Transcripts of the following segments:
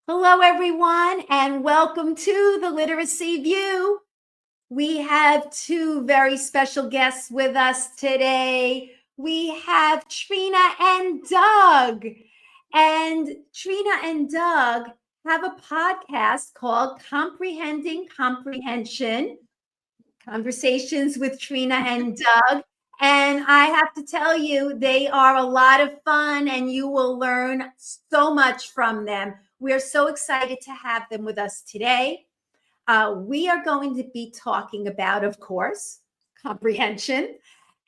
Hello, everyone, and welcome to the Literacy View. We have two very special guests with us today. We have Trina and Doug. And Trina and Doug have a podcast called Comprehending Comprehension, Conversations with Trina and Doug. And I have to tell you, they are a lot of fun and you will learn so much from them. We're so excited to have them with us today. We are going to be talking about, of course, comprehension.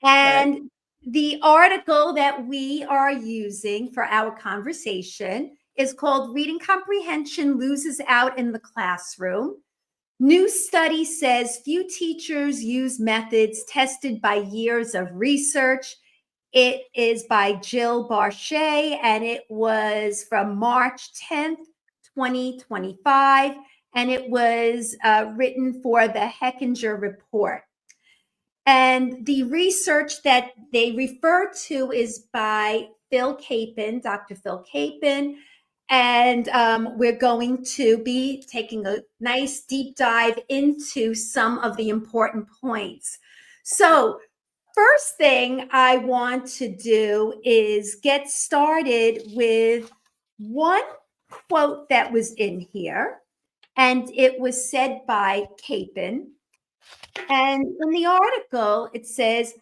And the article that we are using for our conversation is called Reading Comprehension Loses Out in the Classroom. New study says few teachers use methods tested by years of research. It is by Jill Barshay, and it was from March 10th, 2025, and it was written for the Hechinger Report. And the research that they refer to is by Phil Capon, Dr. Phil Capon, and we're going to be taking a nice deep dive into some of the important points. So, first thing I want to do is get started with one quote that was in here, and it was said by Capon. And in the article, it says,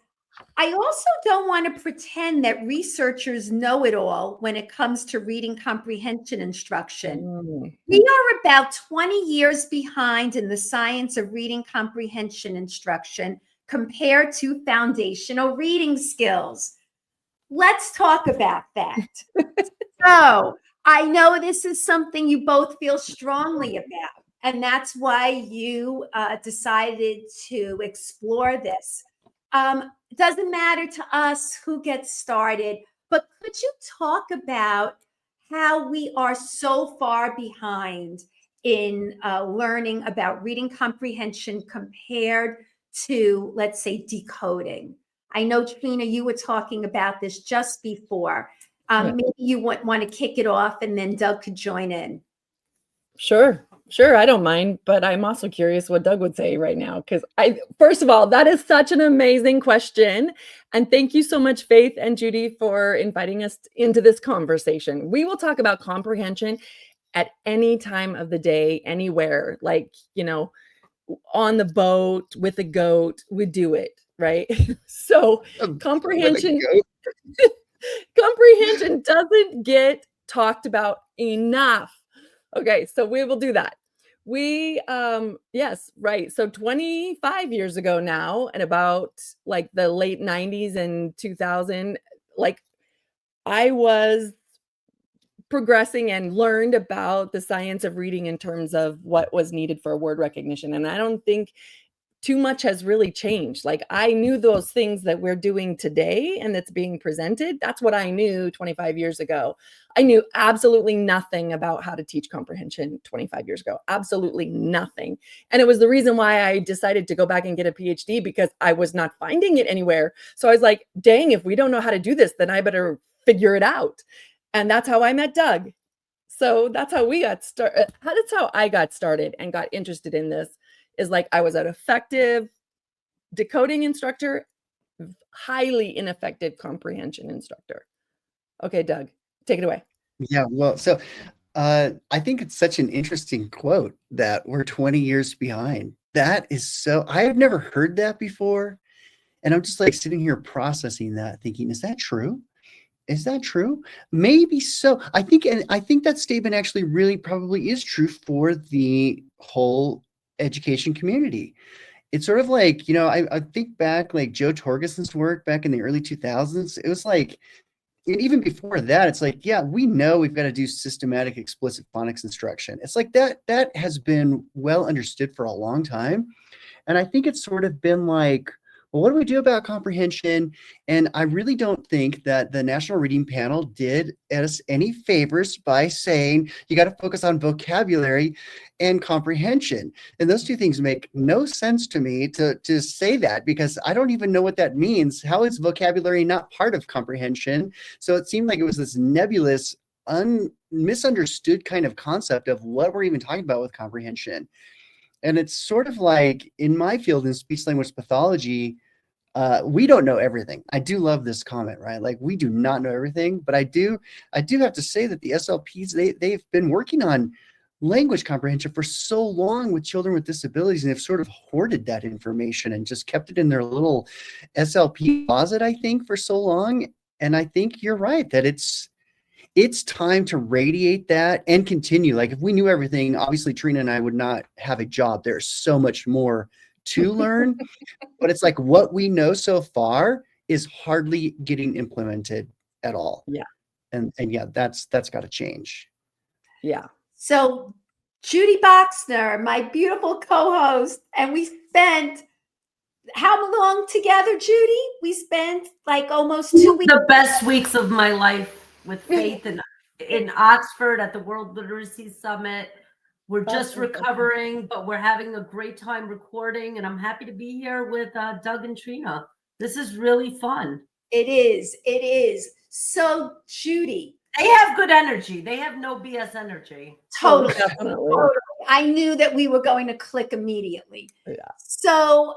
I also don't want to pretend that researchers know it all when it comes to reading comprehension instruction. We are about 20 years behind in the science of reading comprehension instruction compared to foundational reading skills. Let's talk about that. So, I know this is something you both feel strongly about, and that's why you decided to explore this. It doesn't matter to us who gets started, but could you talk about how we are so far behind in learning about reading comprehension compared to, let's say, decoding? I know, Trina, you were talking about this just before. Maybe you want to kick it off and then Doug could join in. Sure. I don't mind, but I'm also curious what Doug would say right now. Because first of all, that is such an amazing question. And thank you so much, Faith and Judy, for inviting us into this conversation. We will talk about comprehension at any time of the day, anywhere, like, on the boat with a goat, we do it, right? So comprehension doesn't get talked about enough. Okay, so we will do that. Yes, right. So 25 years ago now, and about like the late 90s and 2000, like I was progressing and learned about the science of reading in terms of what was needed for word recognition. And I don't think too much has really changed. Like I knew those things that we're doing today and that's being presented. That's what I knew 25 years ago. I knew absolutely nothing about how to teach comprehension 25 years ago. Absolutely nothing. And it was the reason why I decided to go back and get a PhD, because I was not finding it anywhere. So I was like, dang, if we don't know how to do this, then I better figure it out. And that's how I met Doug. So that's how we got started. That's how I got started and got interested in this. Is like I was an effective decoding instructor, highly ineffective comprehension instructor. Okay, Doug, take it away. Yeah, well, so I think it's such an interesting quote that we're 20 years behind. That is so, I have never heard that before. And I'm just like sitting here processing that, thinking, is that true? Is that true? Maybe so. I think that statement actually really probably is true for the whole education community. It's sort of like, I think back like Joe Torgeson's work back in the early 2000s. It was like, and even before that, it's like, yeah, we know we've got to do systematic explicit phonics instruction. It's like that has been well understood for a long time. And I think it's sort of been like, well, what do we do about comprehension? And I really don't think that the National Reading Panel did us any favors by saying you got to focus on vocabulary and comprehension. And those two things make no sense to me to say that, because I don't even know what that means. How is vocabulary not part of comprehension? So it seemed like it was this nebulous misunderstood kind of concept of what we're even talking about with comprehension. And it's sort of like in my field in speech language pathology, we don't know everything. I do love this comment, right? Like we do not know everything, but I do have to say that the SLPs, they've been working on language comprehension for so long with children with disabilities, and they've sort of hoarded that information and just kept it in their little SLP closet, I think, for so long. And I think you're right that it's time to radiate that and continue. Like if we knew everything, obviously Trina and I would not have a job. There's so much more to learn, but it's like what we know so far is hardly getting implemented at all. Yeah. And yeah, that's got to change. Yeah. So Judy Boxner, my beautiful co-host, and we spent how long together, Judy? We spent like almost 2 weeks. The best weeks of my life with Faith in Oxford at the World Literacy Summit. We're just recovering, but we're having a great time recording, and I'm happy to be here with Doug and Trina. This is really fun. It is. It is. So, Judy. They have good energy. They have no BS energy. Totally. Definitely. Totally. I knew that we were going to click immediately. Yeah. So,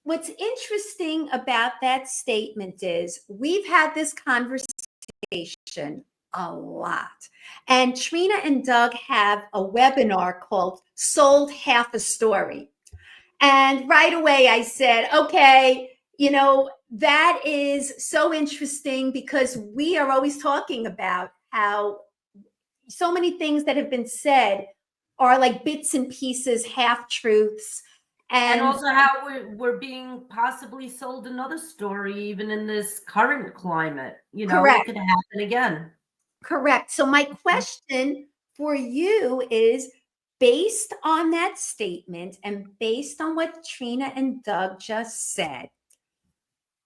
what's interesting about that statement is we've had this conversation a lot. And Trina and Doug have a webinar called Sold Half a Story. And right away I said, okay, you know, that is so interesting because we are always talking about how so many things that have been said are like bits and pieces, half truths. And also how we're being possibly sold another story, even in this current climate. You know, correct. It could happen again. Correct. So my question for you is, based on that statement and based on what Trina and Doug just said,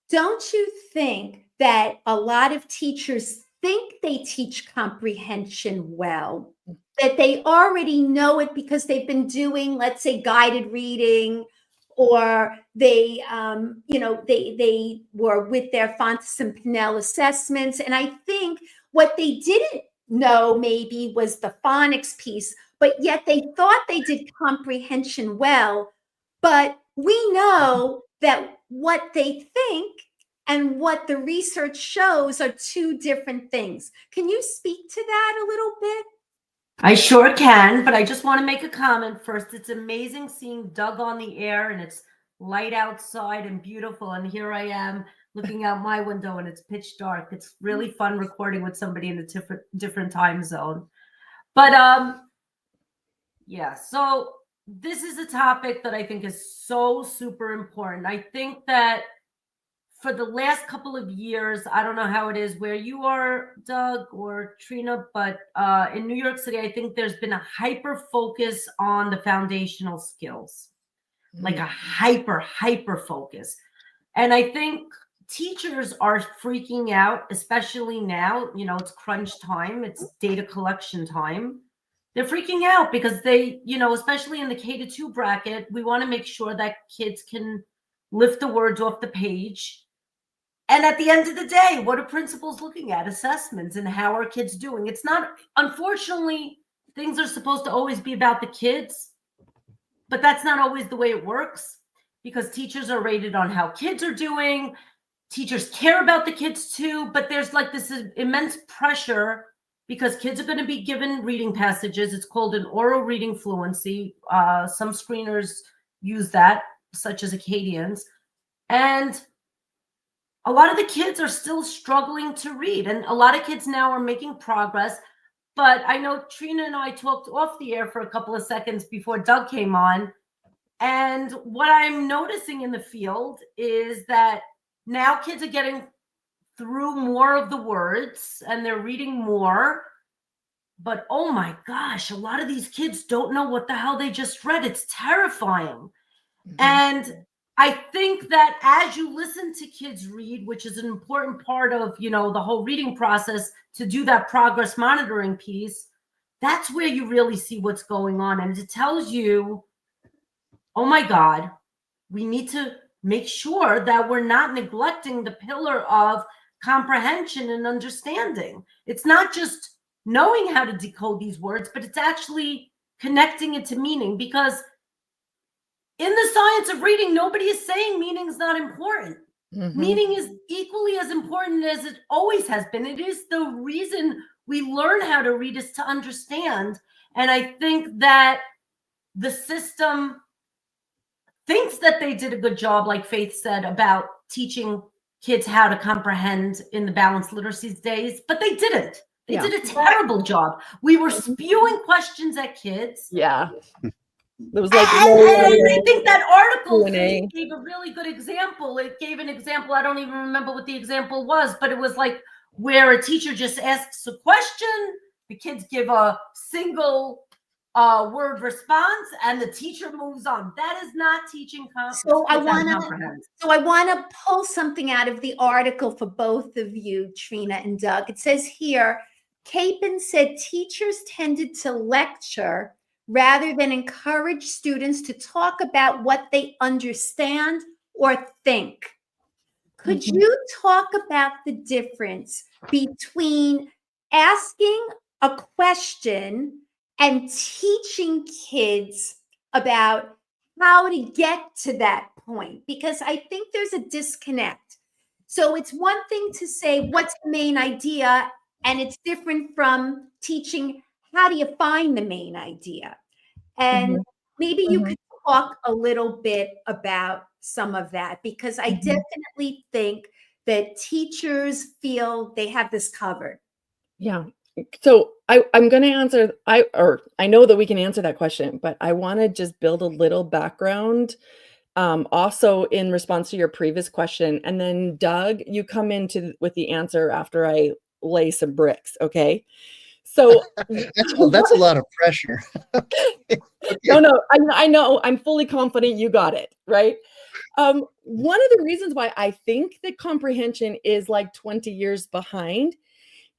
don't you think that a lot of teachers think they teach comprehension well, that they already know it because they've been doing, let's say, guided reading, or they, they were with their Fontes and Pinnell assessments. And I think what they didn't know maybe was the phonics piece, but yet they thought they did comprehension well. But we know that what they think and what the research shows are two different things. Can you speak to that a little bit? I sure can, but I just want to make a comment first. It's amazing seeing Doug on the air, and it's light outside and beautiful. And here I am looking out my window and it's pitch dark. It's really fun recording with somebody in a different time zone. But yeah, so this is a topic that I think is so super important. I think that for the last couple of years, I don't know how it is where you are, Doug or Trina, but in New York City, I think there's been a hyper focus on the foundational skills, like a hyper focus. And I think teachers are freaking out, especially now, you know, it's crunch time, it's data collection time. They're freaking out because they, you know, especially in the K-2 bracket, we want to make sure that kids can lift the words off the page. And at the end of the day, what are principals looking at? Assessments and how are kids doing? It's not, unfortunately, things are supposed to always be about the kids, but that's not always the way it works because teachers are rated on how kids are doing. Teachers care about the kids too, but there's like this immense pressure because kids are going to be given reading passages. It's called an oral reading fluency. Some screeners use that, such as Acadians. And a lot of the kids are still struggling to read, and a lot of kids now are making progress. But I know Trina and I talked off the air for a couple of seconds before Doug came on. And what I'm noticing in the field is that now kids are getting through more of the words and they're reading more. But oh my gosh, a lot of these kids don't know what the hell they just read. It's terrifying. Mm-hmm. And I think that as you listen to kids read, which is an important part of, you know, the whole reading process to do that progress monitoring piece, that's where you really see what's going on. And it tells you, oh my God, we need to make sure that we're not neglecting the pillar of comprehension and understanding. It's not just knowing how to decode these words, but it's actually connecting it to meaning, because in the science of reading, nobody is saying meaning is not important. Meaning is equally as important as it always has been. It is the reason we learn how to read, is to understand. And I think that the system thinks that they did a good job, like Faith said, about teaching kids how to comprehend in the balanced literacy days, but they didn't. They did a terrible job. We were spewing questions at kids. Yeah. There was like, And I think that article Q&A. gave a really good example. It gave an example. I don't even remember what the example was, but it was like where a teacher just asks a question, the kids give a single word response, and the teacher moves on. That is not teaching So I want comprehend. to pull something out of the article for both of you, Trina and Doug. It says here, Capon said teachers tended to lecture rather than encourage students to talk about what they understand or think. Could you talk about the difference between asking a question and teaching kids about how to get to that point? Because I think there's a disconnect. So it's one thing to say, what's the main idea? And it's different from teaching, how do you find the main idea? And maybe you could talk a little bit about some of that, because I definitely think that teachers feel they have this covered. Yeah. So I'm going to answer, I know that we can answer that question, but I want to just build a little background also in response to your previous question. And then Doug, you come with the answer after I lay some bricks. Okay. So that's a lot of pressure. Okay. No, I know. I'm fully confident you got it, right? One of the reasons why I think that comprehension is like 20 years behind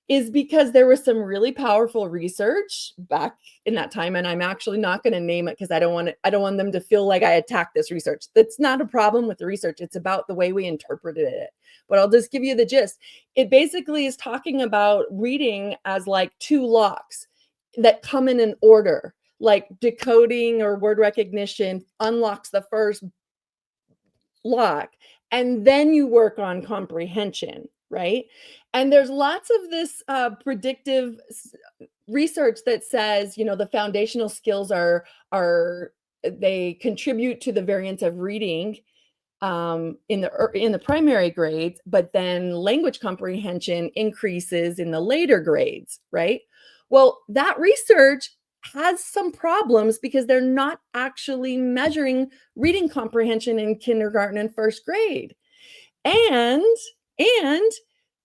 is because there was some really powerful research back in that time, and I'm actually not going to name it because I don't want them to feel like I attacked this research. That's not a problem with the research. It's about the way we interpreted it. But I'll just give you the gist. It basically is talking about reading as like two locks that come in an order, like decoding or word recognition unlocks the first lock, and then you work on comprehension, right? And there's lots of this predictive research that says, the foundational skills they contribute to the variance of reading in the primary grades, but then language comprehension increases in the later grades, right? Well, that research has some problems because they're not actually measuring reading comprehension in kindergarten and first grade. And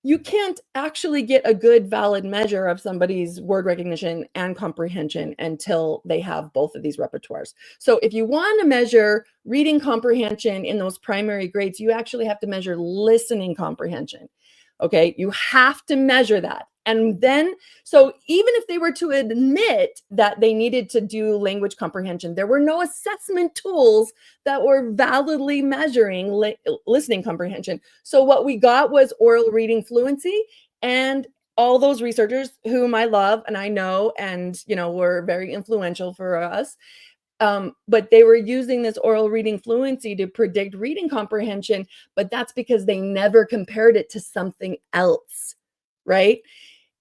you can't actually get a good valid measure of somebody's word recognition and comprehension until they have both of these repertoires. So if you want to measure reading comprehension in those primary grades, you actually have to measure listening comprehension. Okay, you have to measure that. And then, so even if they were to admit that they needed to do language comprehension, there were no assessment tools that were validly measuring listening comprehension. So what we got was oral reading fluency, and all those researchers whom I love and I know and, were very influential for us, but they were using this oral reading fluency to predict reading comprehension, but that's because they never compared it to something else, right?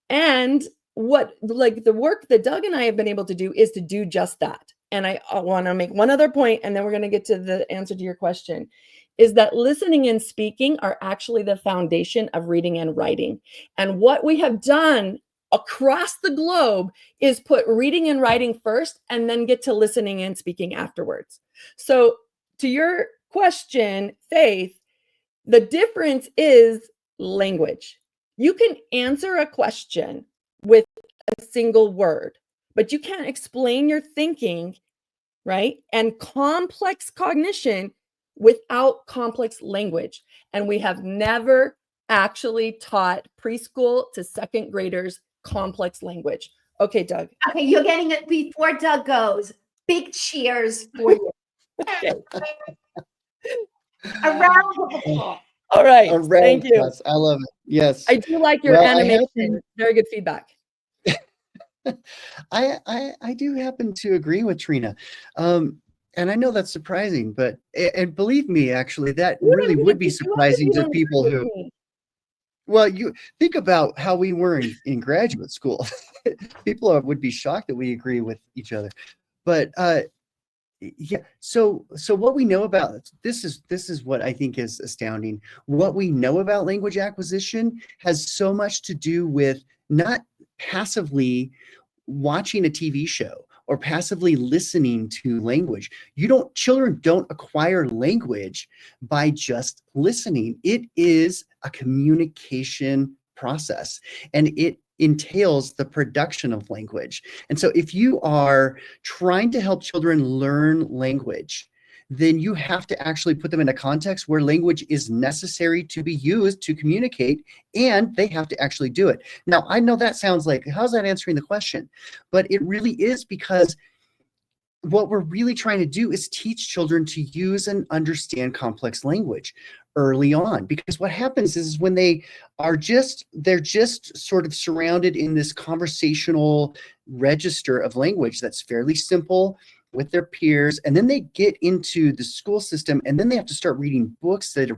And the work that Doug and I have been able to do is to do just that. And I want to make one other point, and then we're going to get to the answer to your question, is that listening and speaking are actually the foundation of reading and writing. And what we have done across the globe is put reading and writing first and then get to listening and speaking afterwards. So to your question, Faith, the difference is language. You can answer a question with a single word, but you can't explain your thinking, right? And complex cognition without complex language. And we have never actually taught preschool to second graders complex language. Okay, Doug. Okay, you're getting it before Doug goes. Big cheers for you. Okay. A round of applause. All right. Thank you. I love it. Yes. I do like your animation. Very good feedback. I do happen to agree with Trina. And I know that's surprising, but and believe me, actually, that You really don't would be even you don't surprising to even people agree with who, me. well, you think about how we were in graduate school. People would be shocked that we agree with each other. But yeah, so what we know about this is what I think is astounding. What we know about language acquisition has so much to do with not passively watching a TV show or passively listening to language. Children don't acquire language by just listening. It is a communication process, and it entails the production of language. And so if you are trying to help children learn language, then you have to actually put them in a context where language is necessary to be used to communicate, and they have to actually do it. Now, I know that sounds like, how's that answering the question? But it really is, because what we're really trying to do is teach children to use and understand complex language early on. Because what happens is when they're just sort of surrounded in this conversational register of language that's fairly simple with their peers, and then they get into the school system, and then they have to start reading books the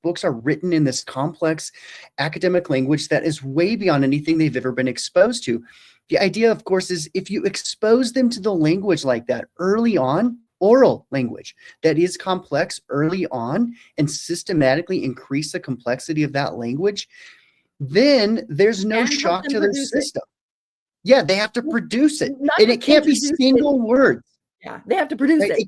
books are written in this complex academic language that is way beyond anything they've ever been exposed to. The idea, of course, is if you expose them to the language like that early on, oral language that is complex early on, and systematically increase the complexity of that language, then there's no And help shock them to their produce it. system. Yeah, they have to produce it, Not and just it can't be introduce it. single words. Yeah, they have to produce Right? it.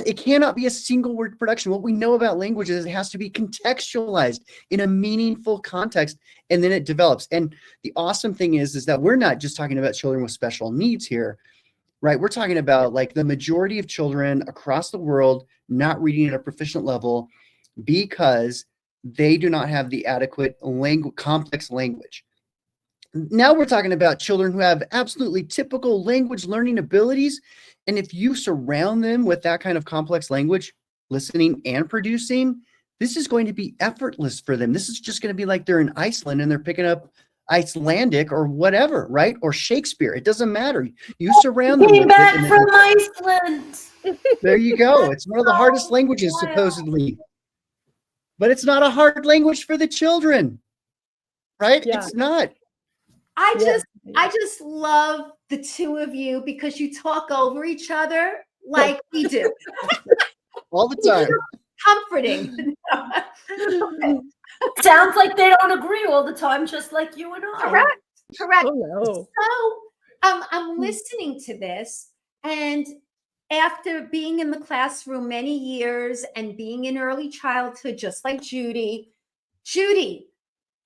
It cannot be a single word production. What we know about language is it has to be contextualized in a meaningful context, and then it develops. And the awesome thing is that we're not just talking about children with special needs here, right? We're talking about like the majority of children across the world not reading at a proficient level because they do not have the adequate complex language. Now we're talking about children who have absolutely typical language learning abilities. And if you surround them with that kind of complex language, listening and producing, this is going to be effortless for them. This is just going to be like they're in Iceland and they're picking up Icelandic or whatever, right? Or Shakespeare. It doesn't matter. You surround them Came with it. back And from Iceland. there you go. It's one of the hardest So languages, wild. supposedly. But it's not a hard language for the children, right? Yeah. It's not. I Yeah. just love the two of you because you talk over each other like we do. All the time. Comforting. Okay. Sounds like they don't agree all the time, just like you and I. Correct. Oh no. So I'm listening to this, and after being in the classroom many years and being in early childhood, just like Judy,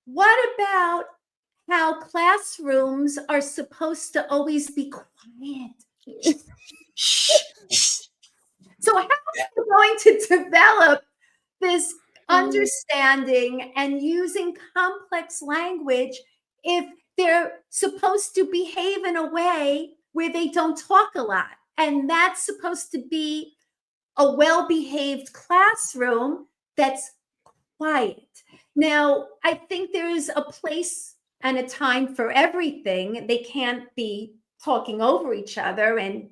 what about how classrooms are supposed to always be quiet? Shh, shh. So how are you going to develop this understanding and using complex language if they're supposed to behave in a way where they don't talk a lot? And that's supposed to be a well-behaved classroom that's quiet. Now, I think there is a place and a time for everything. They can't be talking over each other and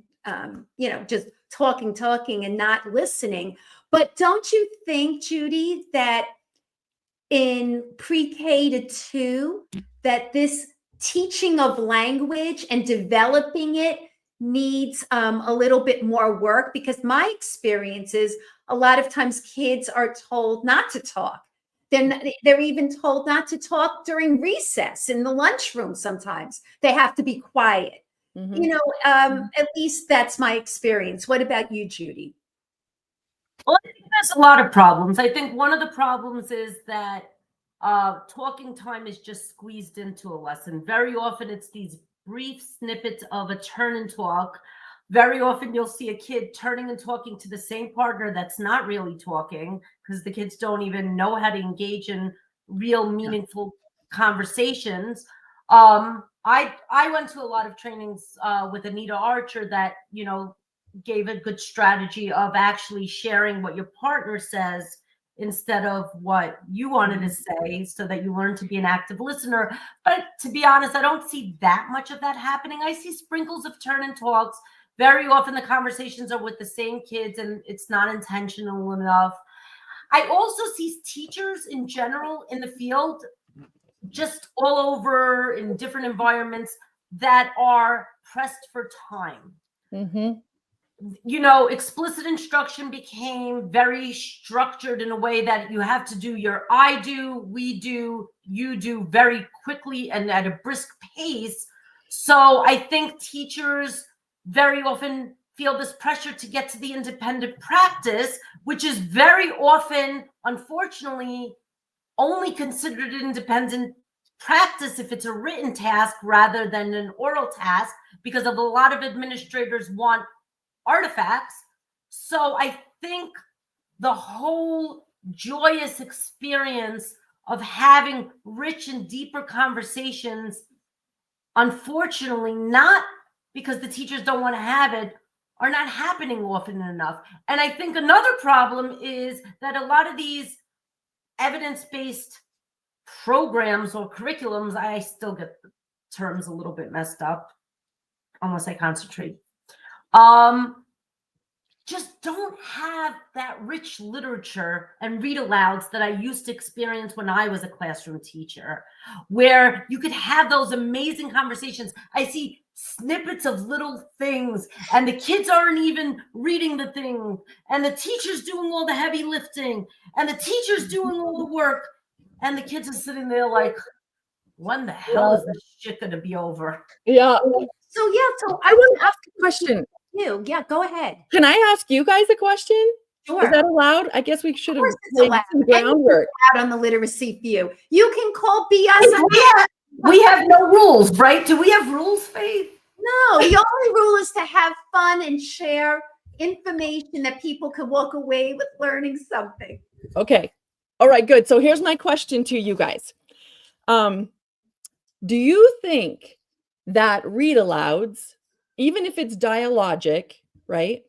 just talking and not listening. But don't you think, Judy, that in pre-K to 2, that this teaching of language and developing it needs a little bit more work? Because my experience is a lot of times kids are told not to talk. They're even told not to talk during recess in the lunchroom. Sometimes they have to be quiet. Mhm. At least that's my experience. What about you, Judy? Well, I think there's a lot of problems. I think one of the problems is that talking time is just squeezed into a lesson. Very often it's these brief snippets of a turn and talk. Very often you'll see a kid turning and talking to the same partner that's not really talking, because the kids don't even know how to engage in real meaningful conversations. I went to a lot of trainings with Anita Archer that, gave a good strategy of actually sharing what your partner says instead of what you wanted to say, so that you learn to be an active listener. But to be honest, I don't see that much of that happening. I see sprinkles of turn and talks. Very often the conversations are with the same kids and it's not intentional enough. I also see teachers in general in the field, just all over in different environments, that are pressed for time. You know, explicit instruction became very structured in a way that you have to do your I do, we do, you do very quickly and at a brisk pace. So I think teachers very often feel this pressure to get to the independent practice, which is very often, unfortunately, only considered independent practice if it's a written task rather than an oral task, because of a lot of administrators want artifacts. So I think the whole joyous experience of having rich and deeper conversations, unfortunately, not because the teachers don't want to have it, are not happening often enough. And I think another problem is that a lot of these evidence-based programs or curriculums, I still get the terms a little bit messed up unless I concentrate, just don't have that rich literature and read alouds that I used to experience when I was a classroom teacher, where you could have those amazing conversations. I see snippets of little things and the kids aren't even reading the thing, and the teacher's doing all the heavy lifting, and the teacher's doing all the work, and the kids are sitting there like, when the hell is this shit going to be over? Yeah. So I want to ask a question. Yeah, go ahead. Can I ask you guys a question? Sure. Is that allowed? I guess we should have course it's laid allowed. some groundwork. Out on the Literacy View. You can call BS on We have no rules, right? Do we have rules, Faith? No, the only rule is to have fun and share information that people can walk away with learning something. Okay. All right, good. So here's my question to you guys. Do you think that read alouds, even if it's dialogic, right,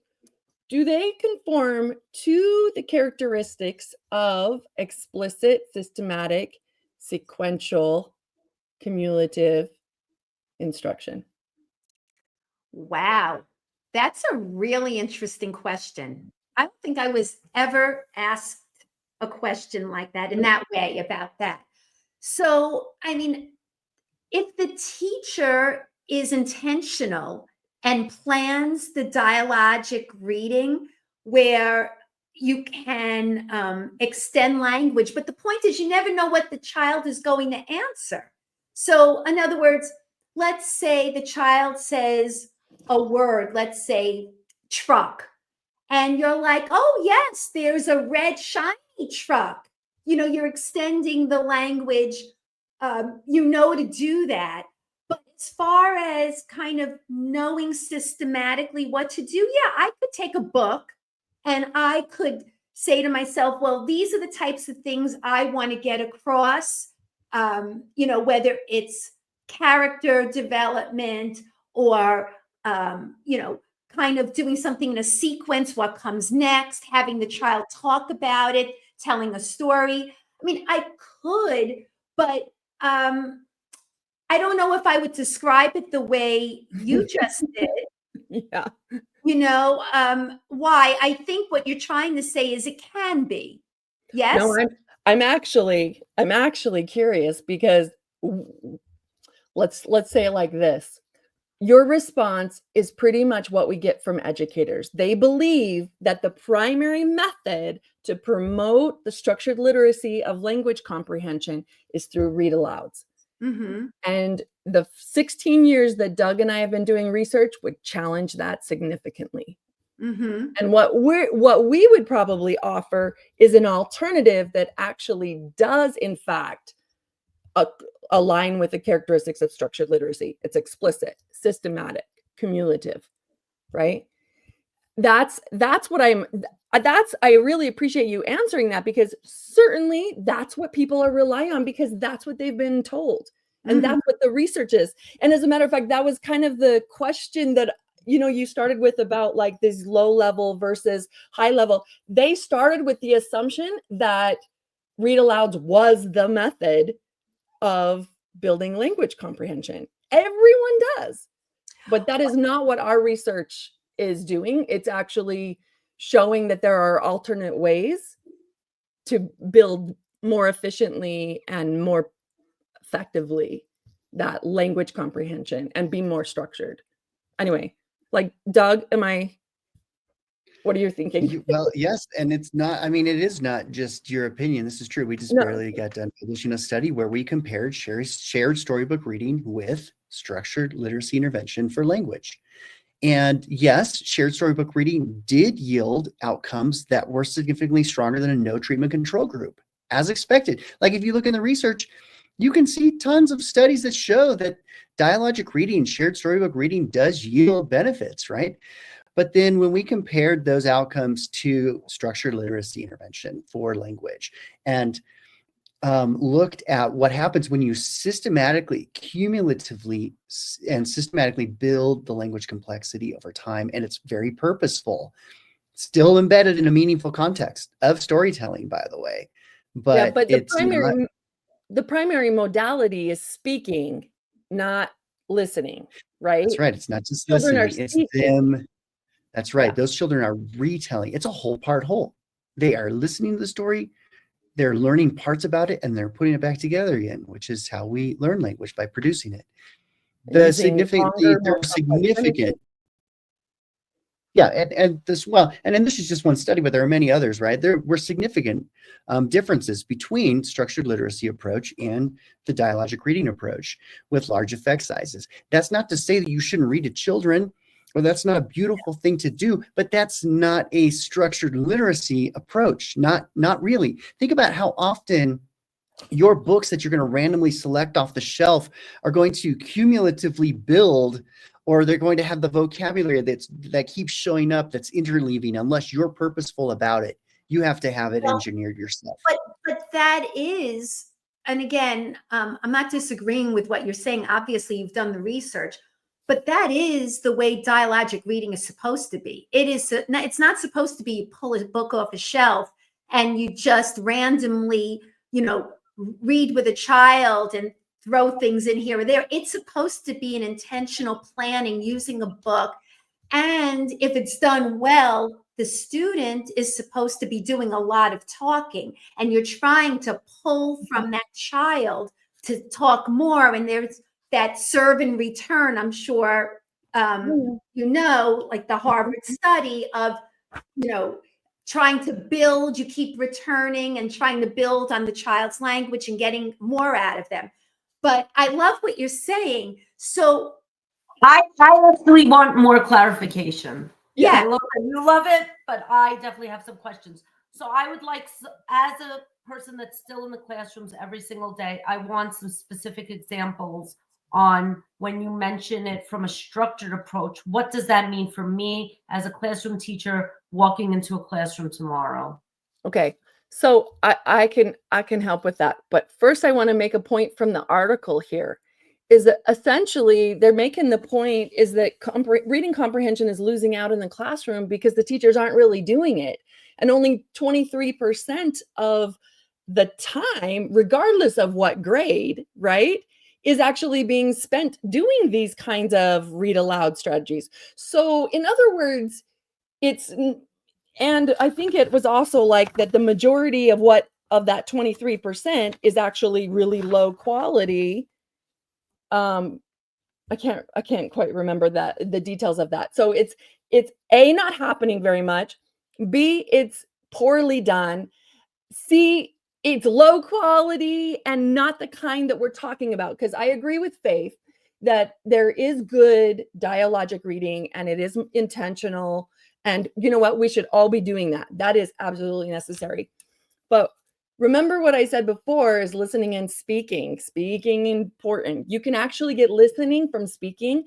do they conform to the characteristics of explicit, systematic, sequential, cumulative instruction? Wow, that's a really interesting question. I don't think I was ever asked a question like that in that way about that. So, I mean, if the teacher is intentional and plans the dialogic reading where you can extend language, but the point is you never know what the child is going to answer. So in other words, let's say the child says a word, let's say truck, and you're like, oh yes, there's a red shiny truck. You know, you're extending the language, to do that. But as far as kind of knowing systematically what to do, yeah, I could take a book and I could say to myself, well, these are the types of things I want to get across, whether it's character development or, kind of doing something in a sequence, what comes next, having the child talk about it, telling a story. I mean, I could, but I don't know if I would describe it the way you just did. Yeah. Why? I think what you're trying to say is it can be. Yes. No, I'm actually curious because let's say it like this. Your response is pretty much what we get from educators. They believe that the primary method to promote the structured literacy of language comprehension is through read alouds. Mm-hmm. And the 16 years that Doug and I have been doing research would challenge that significantly. Mm-hmm. And what we would probably offer is an alternative that actually does, in fact, align with the characteristics of structured literacy. It's explicit, systematic, cumulative, right? I really appreciate you answering that, because certainly that's what people are relying on, because that's what they've been told. And that's what the research is. And as a matter of fact, that was kind of the question that you started with about like this low level versus high level. They started with the assumption that read alouds was the method of building language comprehension. Everyone does, but that is not what our research is doing. It's actually showing that there are alternate ways to build more efficiently and more effectively that language comprehension and be more structured. Anyway, like Doug, what are you thinking? Well, yes, and it's not, I mean, it is not just your opinion. This is true. We just No. barely got done publishing a study where we compared shared storybook reading with structured literacy intervention for language. And yes, shared storybook reading did yield outcomes that were significantly stronger than a no treatment control group, as expected. Like if you look in the research, you can see tons of studies that show that dialogic reading, shared storybook reading does yield benefits, right? But then when we compared those outcomes to structured literacy intervention for language and looked at what happens when you systematically, cumulatively, and systematically build the language complexity over time, and it's very purposeful, still embedded in a meaningful context of storytelling, by the way. But, yeah, but it's the primary modality is speaking, not listening, right? That's right. It's not just Children are listening, it's speaking. them. That's right. Yeah. Those children are retelling. It's a whole part whole. They are listening to the story, they're learning parts about it, and they're putting it back together again, which is how we learn language, by producing it. There are significant. Yeah, and this, well, and then this is just one study, but there are many others, right? There were significant differences between structured literacy approach and the dialogic reading approach with large effect sizes. That's not to say that you shouldn't read to children, or that's not a beautiful thing to do, but that's not a structured literacy approach. Not really. Think about how often your books that you're going to randomly select off the shelf are going to cumulatively build, or they're going to have the vocabulary that keeps showing up, that's interleaving, unless you're purposeful about it. You have to have it engineered yourself. But that is, and again, I'm not disagreeing with what you're saying. Obviously, you've done the research, but that is the way dialogic reading is supposed to be. It's not supposed to be you pull a book off a shelf and you just randomly, read with a child and throw things in here or there. It's supposed to be an intentional planning using a book. And if it's done well, the student is supposed to be doing a lot of talking, and you're trying to pull from that child to talk more. And there's that serve and return. I'm sure, like the Harvard study of, trying to build, you keep returning and trying to build on the child's language and getting more out of them. But I love what you're saying. So I actually want more clarification. Yeah. I love it. You love it, but I definitely have some questions. So I would like, as a person that's still in the classrooms every single day, I want some specific examples on when you mention it from a structured approach. What does that mean for me as a classroom teacher walking into a classroom tomorrow? Okay, so I can help with that. But first, I want to make a point from the article here. Is that essentially they're making the point is that reading comprehension is losing out in the classroom because the teachers aren't really doing it. And only 23% of the time, regardless of what grade, right, is actually being spent doing these kinds of read aloud strategies. So in other words, and I think it was also like that the majority of that 23% is actually really low quality. I can't quite remember the details of that. So it's A, not happening very much. B, it's poorly done. C, it's low quality and not the kind that we're talking about. Because I agree with Faith that there is good dialogic reading and it is intentional. And you know what? We should all be doing that. That is absolutely necessary. But remember what I said before is listening and speaking. Speaking important. You can actually get listening from speaking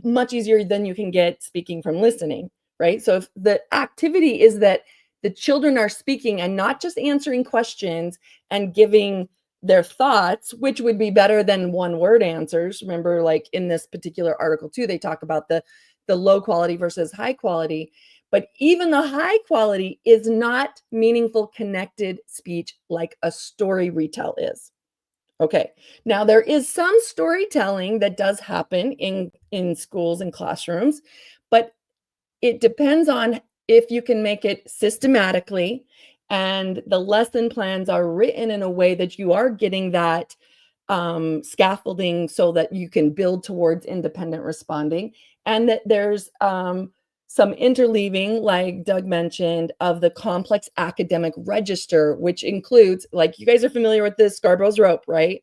much easier than you can get speaking from listening, right? So if the activity is that the children are speaking and not just answering questions and giving their thoughts, which would be better than one word answers. Remember, like in this particular article too, they talk about the the low quality versus high quality. But even the high quality is not meaningful connected speech like a story retell is. Okay, now there is some storytelling that does happen in schools and classrooms, but it depends on if you can make it systematically and the lesson plans are written in a way that you are getting that scaffolding so that you can build towards independent responding, and that there's some interleaving, like Doug mentioned, of the complex academic register, which includes, like, you guys are familiar with this Scarborough's rope, right?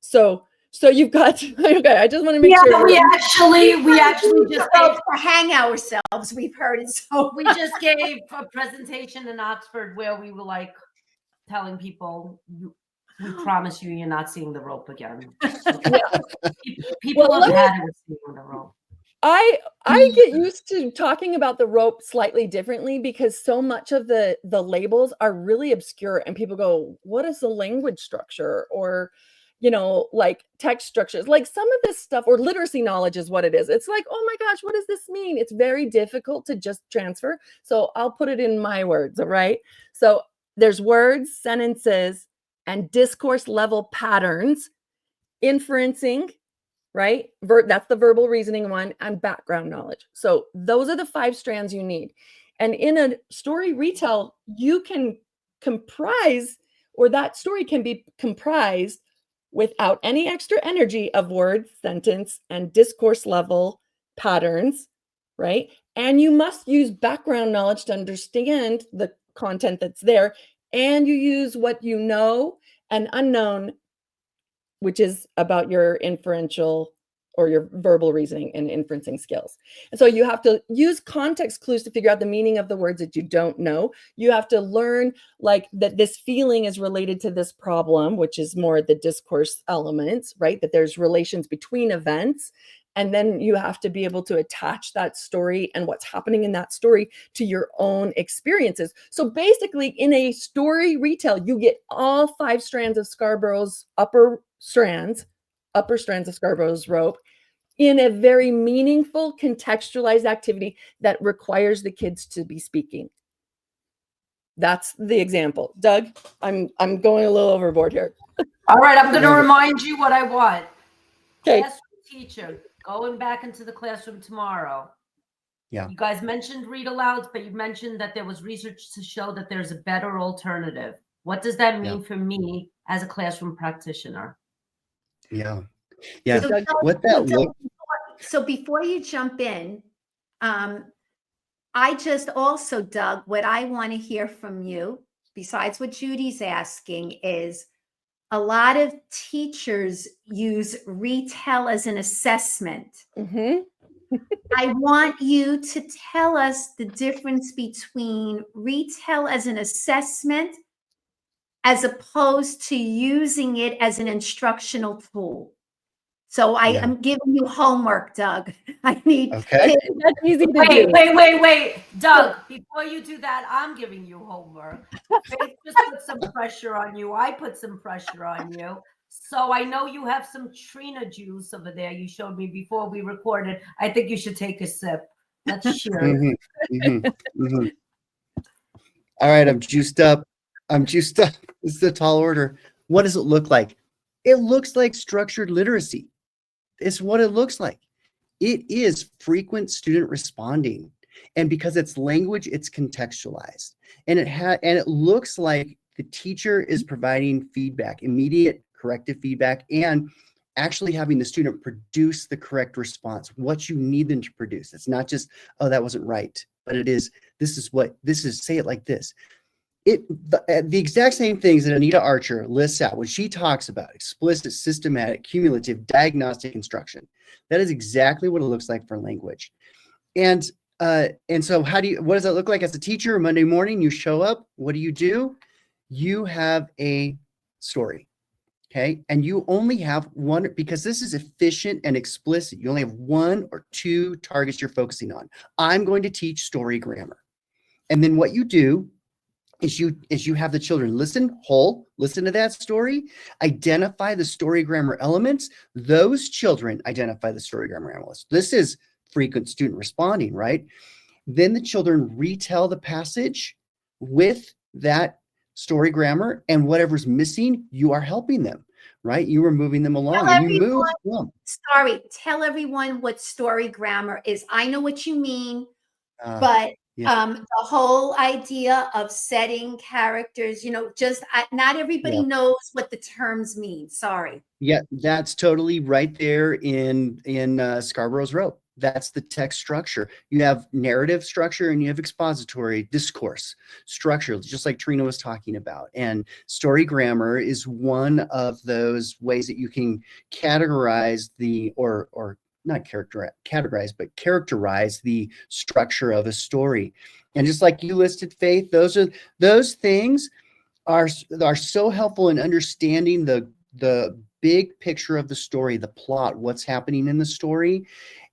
So you've got, okay, I just want to make sure. We actually just to hang ourselves. We've heard it. So we just gave a presentation in Oxford where we were like telling people, we promise you, you're not seeing the rope again. People have had it with seeing the rope. I get used to talking about the rope slightly differently because so much of the labels are really obscure and people go, what is the language structure? Or, you know, like text structures, like some of this stuff, or literacy knowledge is what it is. It's like, oh my gosh, what does this mean? It's very difficult to just transfer. So I'll put it in my words, all right? So there's words, sentences, and discourse level patterns, inferencing, right? That's the verbal reasoning one, and background knowledge. So those are the 5 strands you need. And in a story retell, you can comprise, or that story can be comprised without any extra energy of words, sentence, and discourse level patterns, right? And you must use background knowledge to understand the content that's there. And you use what you know and unknown, which is about your inferential or your verbal reasoning and inferencing skills. And so you have to use context clues to figure out the meaning of the words that you don't know. You have to learn, like, that this feeling is related to this problem, which is more the discourse elements, right? That there's relations between events. And then you have to be able to attach that story and what's happening in that story to your own experiences. So basically, in a story retell, you get all 5 strands of Scarborough's upper strands of Scarborough's rope in a very meaningful, contextualized activity that requires the kids to be speaking. That's the example. Doug, I'm going a little overboard here. All right, I'm going to remind you what I want. Okay. Classroom teacher, going back into the classroom tomorrow. Yeah. You guys mentioned read alouds, but you mentioned that there was research to show that there's a better alternative. What does that mean for me as a classroom practitioner? Yeah. So, What that so before you jump in, I just also, Doug, what I want to hear from you, besides what Judy's asking, is a lot of teachers use retell as an assessment. Mm-hmm. I want you to tell us the difference between retell as an assessment as opposed to using it as an instructional tool. So I am giving you homework, Doug. I need. Okay. That's easy to do. Wait. Doug, before you do that, I'm giving you homework. Faith just put some pressure on you. I put some pressure on you. So I know you have some Trina juice over there. You showed me before we recorded. I think you should take a sip. Let's cheers. All right, I'm juiced up. This is a tall order. What does it look like? It looks like structured literacy. It's what it looks like. It is frequent student responding. And because it's language, it's contextualized. And it looks like the teacher is providing feedback, immediate corrective feedback, and actually having the student produce the correct response, what you need them to produce. It's not just, oh, that wasn't right, but it is, say it like this. The exact same things that Anita Archer lists out when she talks about explicit, systematic, cumulative, diagnostic instruction. That is exactly what it looks like for language. And so what does that look like as a teacher? Monday morning, you show up, what do? You have a story, okay? And you only have one, because this is efficient and explicit. You only have 1 or 2 targets you're focusing on. I'm going to teach story grammar. And then what you do is you have the children listen to that story, identify the story grammar elements. Those children identify the story grammar elements. This is frequent student responding, right? Then the children retell the passage with that story grammar, and whatever's missing, you are helping them, right? You are moving them along, and you move them. Tell everyone what story grammar is. I know what you mean, Uh, but yeah. the whole idea of setting characters, just not everybody Yeah. knows what the terms mean. Sorry. Yeah, that's totally right there in Scarborough's Rope. That's the text structure. You have narrative structure and you have expository discourse structure, just like Trina was talking about. And story grammar is one of those ways that you can categorize or not categorize, but characterize the structure of a story. And just like you listed, Faith, those things are so helpful in understanding the big picture of the story, the plot, what's happening in the story,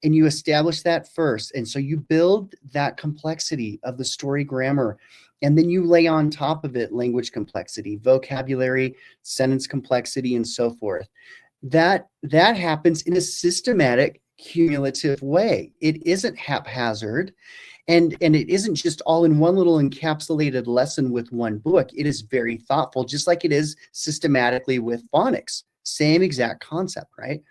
and you establish that first. And so you build that complexity of the story grammar, and then you lay on top of it language complexity, vocabulary, sentence complexity, and so forth. That happens in a systematic, cumulative way. It isn't haphazard. And it isn't just all in one little encapsulated lesson with one book. It is very thoughtful, just like it is systematically with phonics. Same exact concept, right?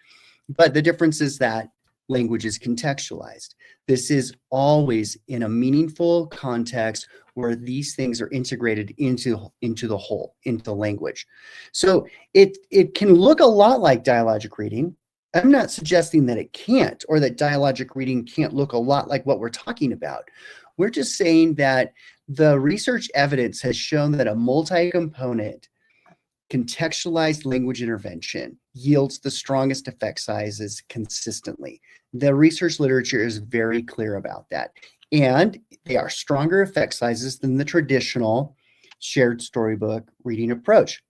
But the difference is that language is contextualized. This is always in a meaningful context where these things are integrated into the whole, into language. So it can look a lot like dialogic reading. I'm not suggesting that it can't, or that dialogic reading can't look a lot like what we're talking about. We're just saying that the research evidence has shown that a multi-component contextualized language intervention yields the strongest effect sizes consistently. The research literature is very clear about that. And they are stronger effect sizes than the traditional shared storybook reading approach.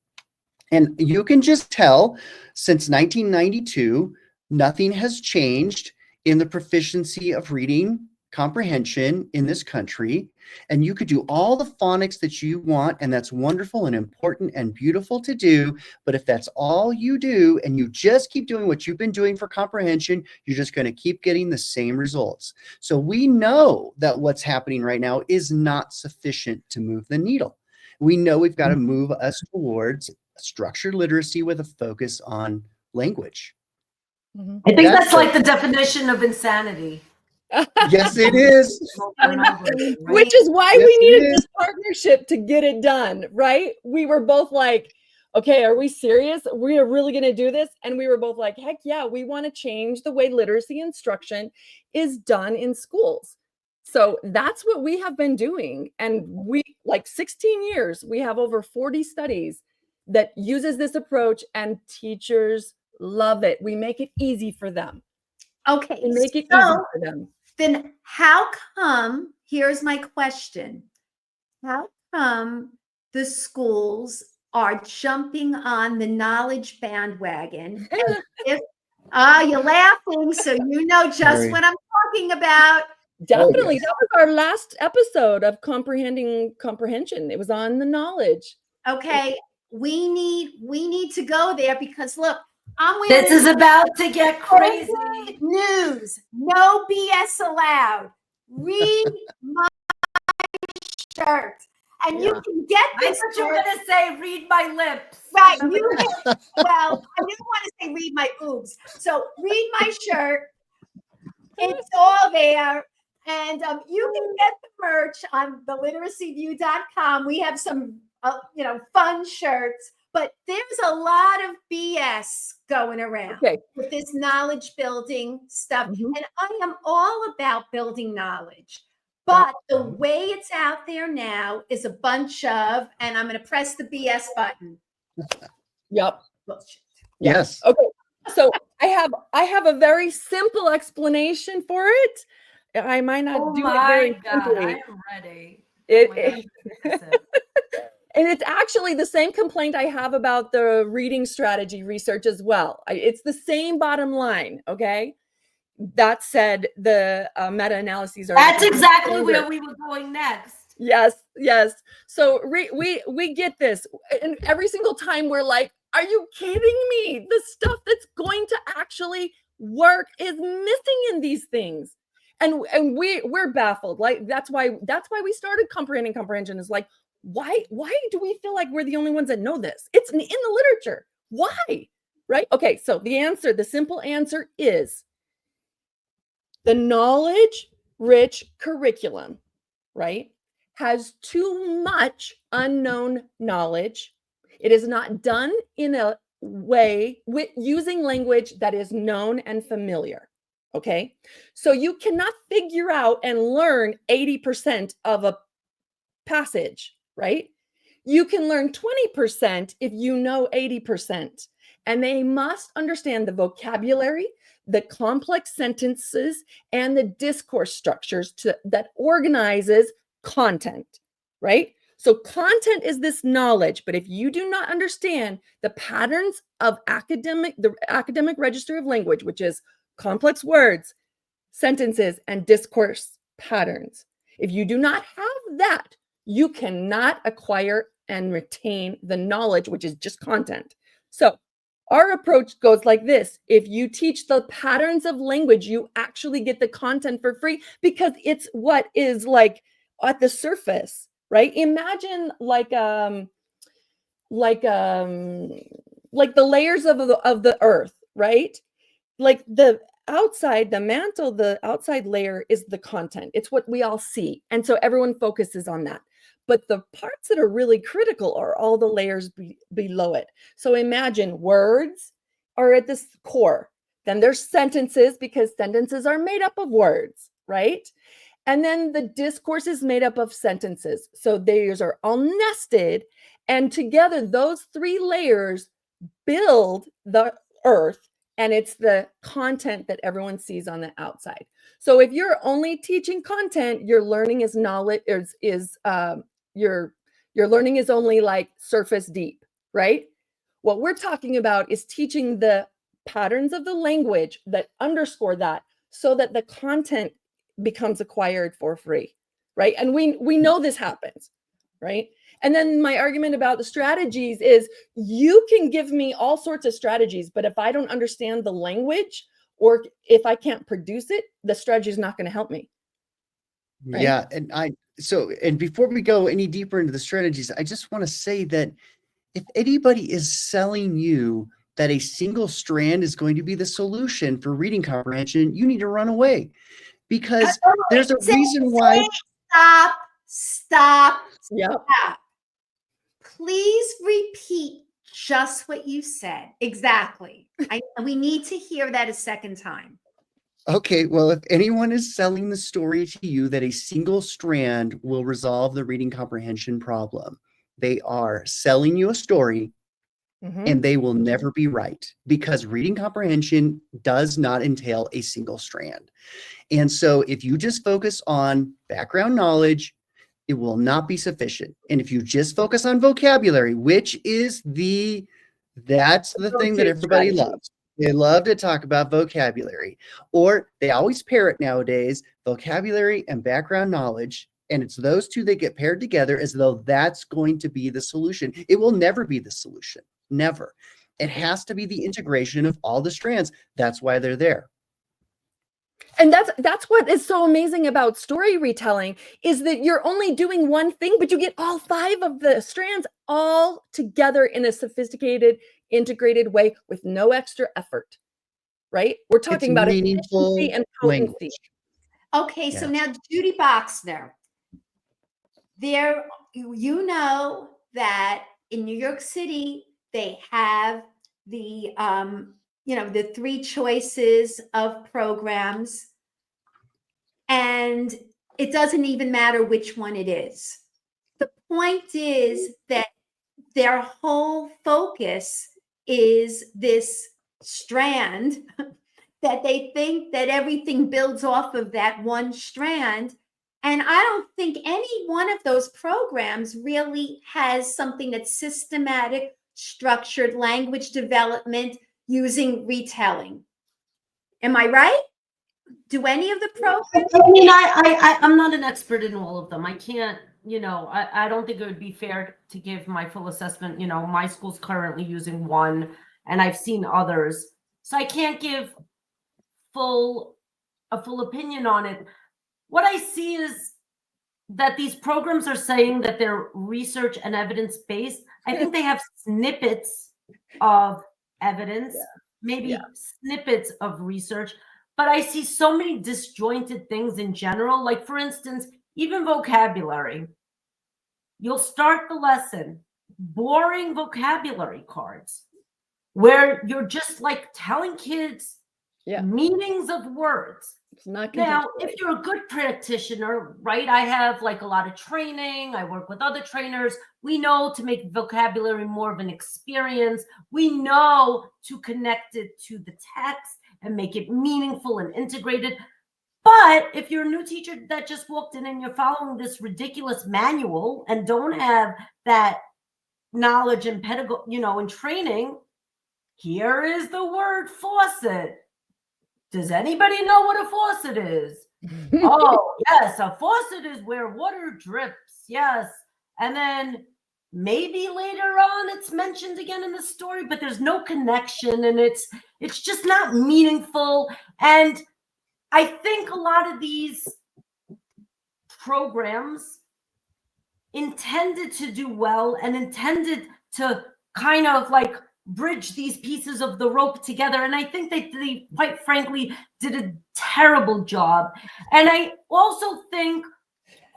And you can just tell since 1992, nothing has changed in the proficiency of reading comprehension in this country. And you could do all the phonics that you want, and that's wonderful and important and beautiful to do. But if that's all you do and you just keep doing what you've been doing for comprehension, you're just going to keep getting the same results. So we know that what's happening right now is not sufficient to move the needle. We know we've got to move us towards structured literacy with a focus on language. I think that's like the definition of insanity. Yes, it is. Which is why we needed this partnership to get it done, right? We were both like, okay, are we serious? We are really going to do this? And we were both like, heck yeah, we want to change the way literacy instruction is done in schools. So that's what we have been doing. And we, like 16 years, we have over 40 studies that uses this approach, and teachers love it. We make it easy for them. Okay. We make it easy for them. Then how come, here's my question, how come the schools are jumping on the knowledge bandwagon? You're laughing, so you know just what I'm talking about. Definitely. That was our last episode of Comprehending Comprehension. It was on the knowledge. Okay. We need to go there because look, This is about to get crazy. News. No BS allowed. Read my shirt. And you can get this. I thought you were going to say, read my lips. Right. Well, I didn't want to say read my boobs. So read my shirt. It's all there. And you can get the merch on theliteracyview.com. We have some, fun shirts. But there's a lot of BS going around with this knowledge building stuff. And I am all about building knowledge. But the way it's out there now is a bunch of, and I'm going to press the BS button. Yep. Bullshit. Yes. Okay. So I have a very simple explanation for it. I might not do it very simply. I am ready. And it's actually the same complaint I have about the reading strategy research as well. It's the same bottom line, okay? That said, the meta-analyses are... That's exactly where we were going next. Yes. So we get this. And every single time we're like, are you kidding me? The stuff that's going to actually work is missing in these things. And we're baffled. Like that's why we started comprehending comprehension. Is like, why do we feel like we're the only ones that know this? It's in the literature. Why? Right? Okay, so the simple answer is the knowledge-rich curriculum, right, has too much unknown knowledge. It is not done in a way with using language that is known and familiar. Okay, so you cannot figure out and learn 80% of a passage, right? You can learn 20% if you know 80%. And they must understand the vocabulary, the complex sentences, and the discourse structures that organizes content, right? So content is this knowledge, but if you do not understand the patterns of the academic register of language, which is complex words, sentences, and discourse patterns, if you do not have that, you cannot acquire and retain the knowledge, which is just content. So our approach goes like this. If you teach the patterns of language, you actually get the content for free because it's what is like at the surface, right? Imagine like the layers of the earth, right? Like the mantle, the outside layer is the content. It's what we all see. And so everyone focuses on that. But the parts that are really critical are all the layers below it. So imagine words are at this core. Then there's sentences, because sentences are made up of words, right? And then the discourse is made up of sentences. So these are all nested. And together, those three layers build the earth. And it's the content that everyone sees on the outside. So if you're only teaching content, your learning is knowledge your learning is only like surface deep, right? What we're talking about is teaching the patterns of the language that underscore that, so that the content becomes acquired for free, right? And we know this happens, right? And then my argument about the strategies is you can give me all sorts of strategies, but if I don't understand the language or if I can't produce it, the strategy is not going to help me. Right? Yeah. And before we go any deeper into the strategies, I just want to say that if anybody is selling you that a single strand is going to be the solution for reading comprehension, you need to run away, because there's a reason why. Stop. Yep. Please repeat just what you said. Exactly. We need to hear that a second time. Okay, well, if anyone is selling the story to you that a single strand will resolve the reading comprehension problem, they are selling you a story, and they will never be right, because reading comprehension does not entail a single strand. And so if you just focus on background knowledge, it will not be sufficient. And if you just focus on vocabulary, which is that's the thing that everybody loves. They love to talk about vocabulary, or they always pair it nowadays, vocabulary and background knowledge. And it's those two that get paired together as though that's going to be the solution. It will never be the solution. Never. It has to be the integration of all the strands. That's why they're there. And that's what is so amazing about story retelling, is that you're only doing one thing, but you get all 5 of the strands all together in a sophisticated, integrated way with no extra effort, right? We're talking about efficiency and potency. Language. Okay, so now Judy Boxner, you know that in New York City, they have the the 3 choices of programs, and it doesn't even matter which one it is. The point is that their whole focus is this strand that they think that everything builds off of that one strand. And I don't think any one of those programs really has something that's systematic, structured language development using retelling. Am I right? Do any of the programs? I mean, I'm not an expert in all of them. I can't, I don't think it would be fair to give my full assessment. My school's currently using one, and I've seen others. So I can't give full a full opinion on it. What I see is that these programs are saying that they're research and evidence-based. I think they have snippets of evidence, maybe snippets of research, but I see so many disjointed things in general. Like, for instance, even vocabulary. You'll start the lesson, boring vocabulary cards, where you're just like telling kids meanings of words. It's not Now, contextualized. if you're a good practitioner, right? I have like a lot of training. I work with other trainers. We know to make vocabulary more of an experience. We know to connect it to the text and make it meaningful and integrated. But if you're a new teacher that just walked in and you're following this ridiculous manual and don't have that knowledge and pedagogy, and training, here is the word faucet. Does anybody know what a faucet is? Oh, yes, a faucet is where water drips. Yes. And then maybe later on it's mentioned again in the story, but there's no connection and it's just not meaningful. And I think a lot of these programs intended to do well and intended to kind of like bridge these pieces of the rope together. And I think they quite frankly did a terrible job. And I also think,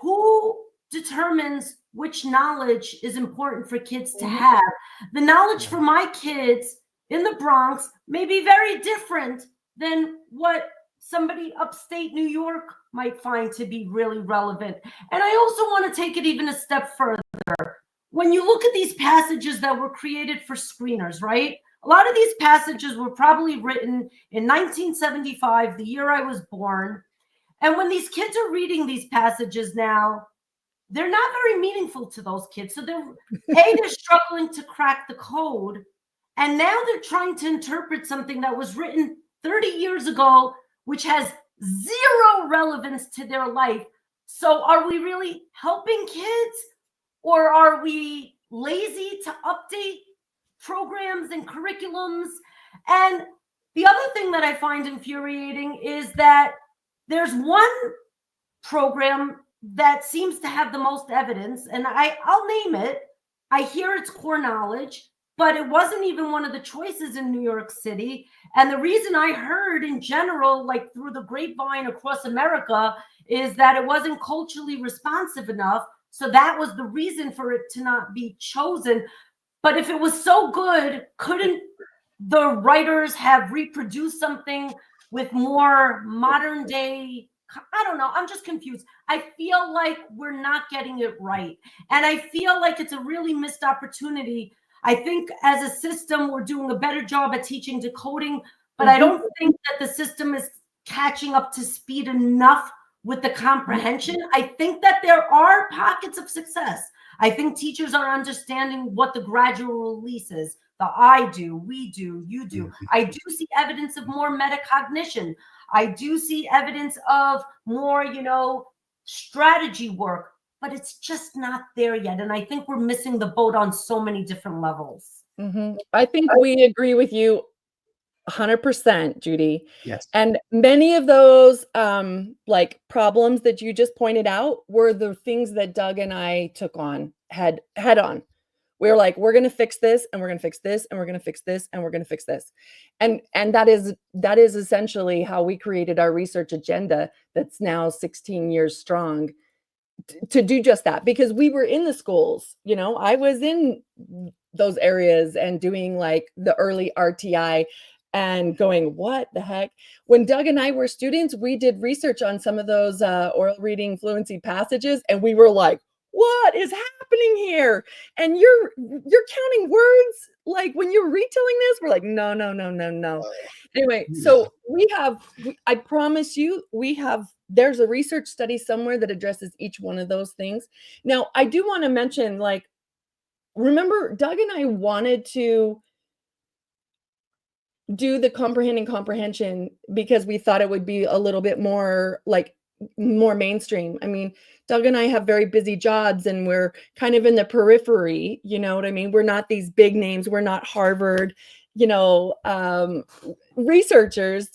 who determines which knowledge is important for kids to have? The knowledge for my kids in the Bronx may be very different than what somebody upstate New York might find to be really relevant. And I also want to take it even a step further. When you look at these passages that were created for screeners, right? A lot of these passages were probably written in 1975, the year I was born. And when these kids are reading these passages now, they're not very meaningful to those kids. So they're struggling to crack the code. And now they're trying to interpret something that was written 30 years ago, which has zero relevance to their life. So are we really helping kids, or are we lazy to update programs and curriculums? And the other thing that I find infuriating is that there's one program that seems to have the most evidence, and I'll name it. I hear it's core knowledge, but it wasn't even one of the choices in New York City. And the reason I heard in general, like through the grapevine across America, is that it wasn't culturally responsive enough. So that was the reason for it to not be chosen. But if it was so good, couldn't the writers have reproduced something with more modern day? I don't know. I'm just confused. I feel like we're not getting it right. And I feel like it's a really missed opportunity. I think as a system, we're doing a better job at teaching decoding, but I don't think that the system is catching up to speed enough with the comprehension. I think that there are pockets of success. I think teachers are understanding what the gradual release is. The I do, we do, you do. I do see evidence of more metacognition. I do see evidence of more, strategy work, but it's just not there yet. And I think we're missing the boat on so many different levels. I think we agree with you 100%, Judy. Yes. And many of those like problems that you just pointed out were the things that Doug and I took on head on. We were like, we're going to fix this, and we're going to fix this, and we're going to fix this, and we're going to fix this. And that is essentially how we created our research agenda that's now 16 years strong to do just that, because we were in the schools. I was in those areas and doing like the early RTI and going, what the heck? When Doug and I were students, we did research on some of those oral reading fluency passages, and we were like, what is happening here? And you're counting words. Like when you're retelling this, we're like, no. Anyway, so I promise you, there's a research study somewhere that addresses each one of those things. Now, I do want to mention, like, remember Doug and I wanted to do the comprehension because we thought it would be a little bit more mainstream. I mean, Doug and I have very busy jobs and we're kind of in the periphery, you know what I mean? We're not these big names. We're not Harvard researchers,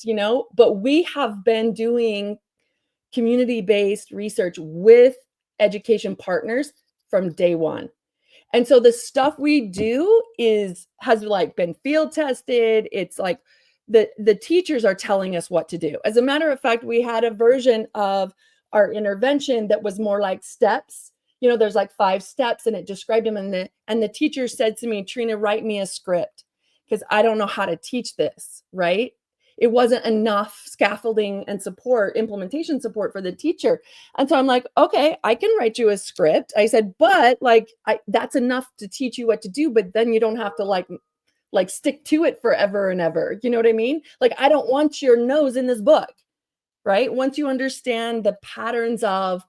but we have been doing community-based research with education partners from day one. And so the stuff we do has like been field tested. It's like the teachers are telling us what to do. As a matter of fact, we had a version of our intervention that was more like steps. There's like 5 steps, and it described them. And the teacher said to me, Trina, write me a script, because I don't know how to teach this, right? It wasn't enough scaffolding and support, implementation support for the teacher. And so I'm like, okay, I can write you a script. I said, but that's enough to teach you what to do, but then you don't have to like stick to it forever and ever. You know what I mean? Like, I don't want your nose in this book, right? Once you understand the patterns of,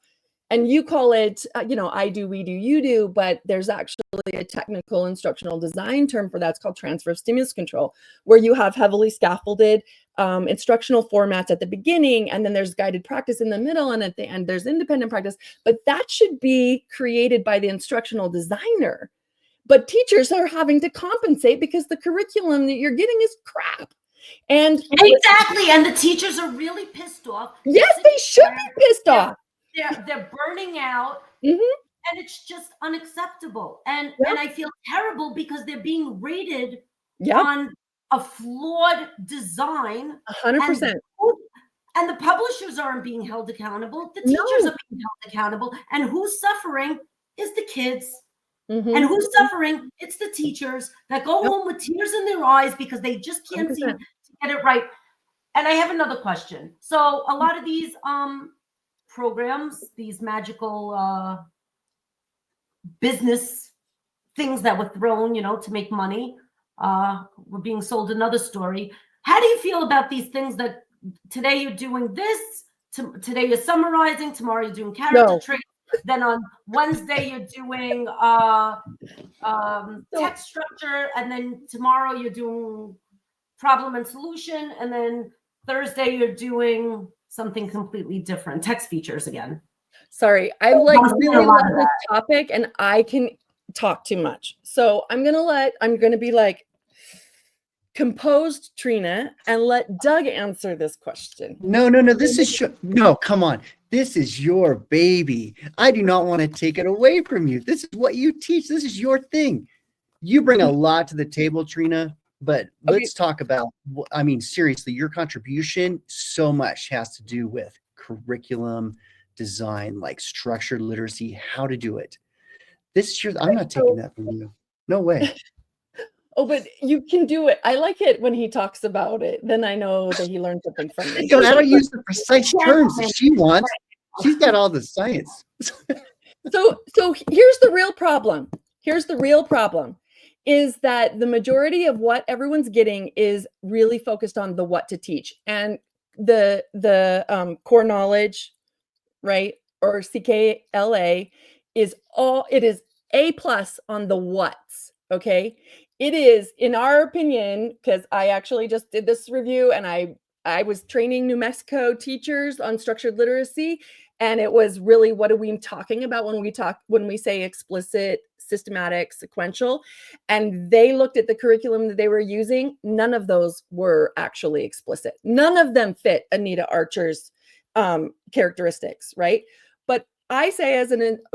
and you call it, I do, we do, you do, but there's actually a technical instructional design term for that. It's called transfer of stimulus control, where you have heavily scaffolded instructional formats at the beginning, and then there's guided practice in the middle, and at the end there's independent practice. But that should be created by the instructional designer. But teachers are having to compensate because the curriculum that you're getting is crap. And exactly, and the teachers are really pissed off. Yes, they should be pissed off. They're burning out, Mhm. and it's just unacceptable. And I feel terrible because they're being rated on a flawed design. 100%. And the publishers aren't being held accountable. The teachers are being held accountable. And who's suffering is the kids. Mhm. And who's suffering? It's the teachers that go home with tears in their eyes because they just can't 100%. seem to get it right. And I have another question. So a lot of these programs, these magical business things that were thrown, to make money, were being sold. Another story. How do you feel about these things that today you're doing this, today you're summarizing, tomorrow you're doing character traits, then on Wednesday you're doing text structure, and then tomorrow you're doing problem and solution, and then Thursday you're doing something completely different, text features again? Sorry, I really love this topic, and I can talk too much. So I'm gonna be like composed, Trina, and let Doug answer this question. No, this is come on. This is your baby. I do not want to take it away from you. This is what you teach. This is your thing. You bring a lot to the table, Trina, but let's talk about, seriously, your contribution so much has to do with curriculum design, like structured literacy, how to do it. I'm not taking that from you. No way. Oh, but you can do it. I like it when he talks about it. Then I know that he learned something from me. I don't use the precise terms that she wants. She's got all the science. So here's the real problem. Is that the majority of what everyone's getting is really focused on the what to teach, and the core knowledge, right, or CKLA is A+ on the what's. Okay, it is, in our opinion, because I actually just did this review, and I was training New Mexico teachers on structured literacy, and it was really, what are we talking about when we say explicit, systematic, sequential? And they looked at the curriculum that they were using. None of those were actually explicit. None of them fit Anita Archer's characteristics, right? But I say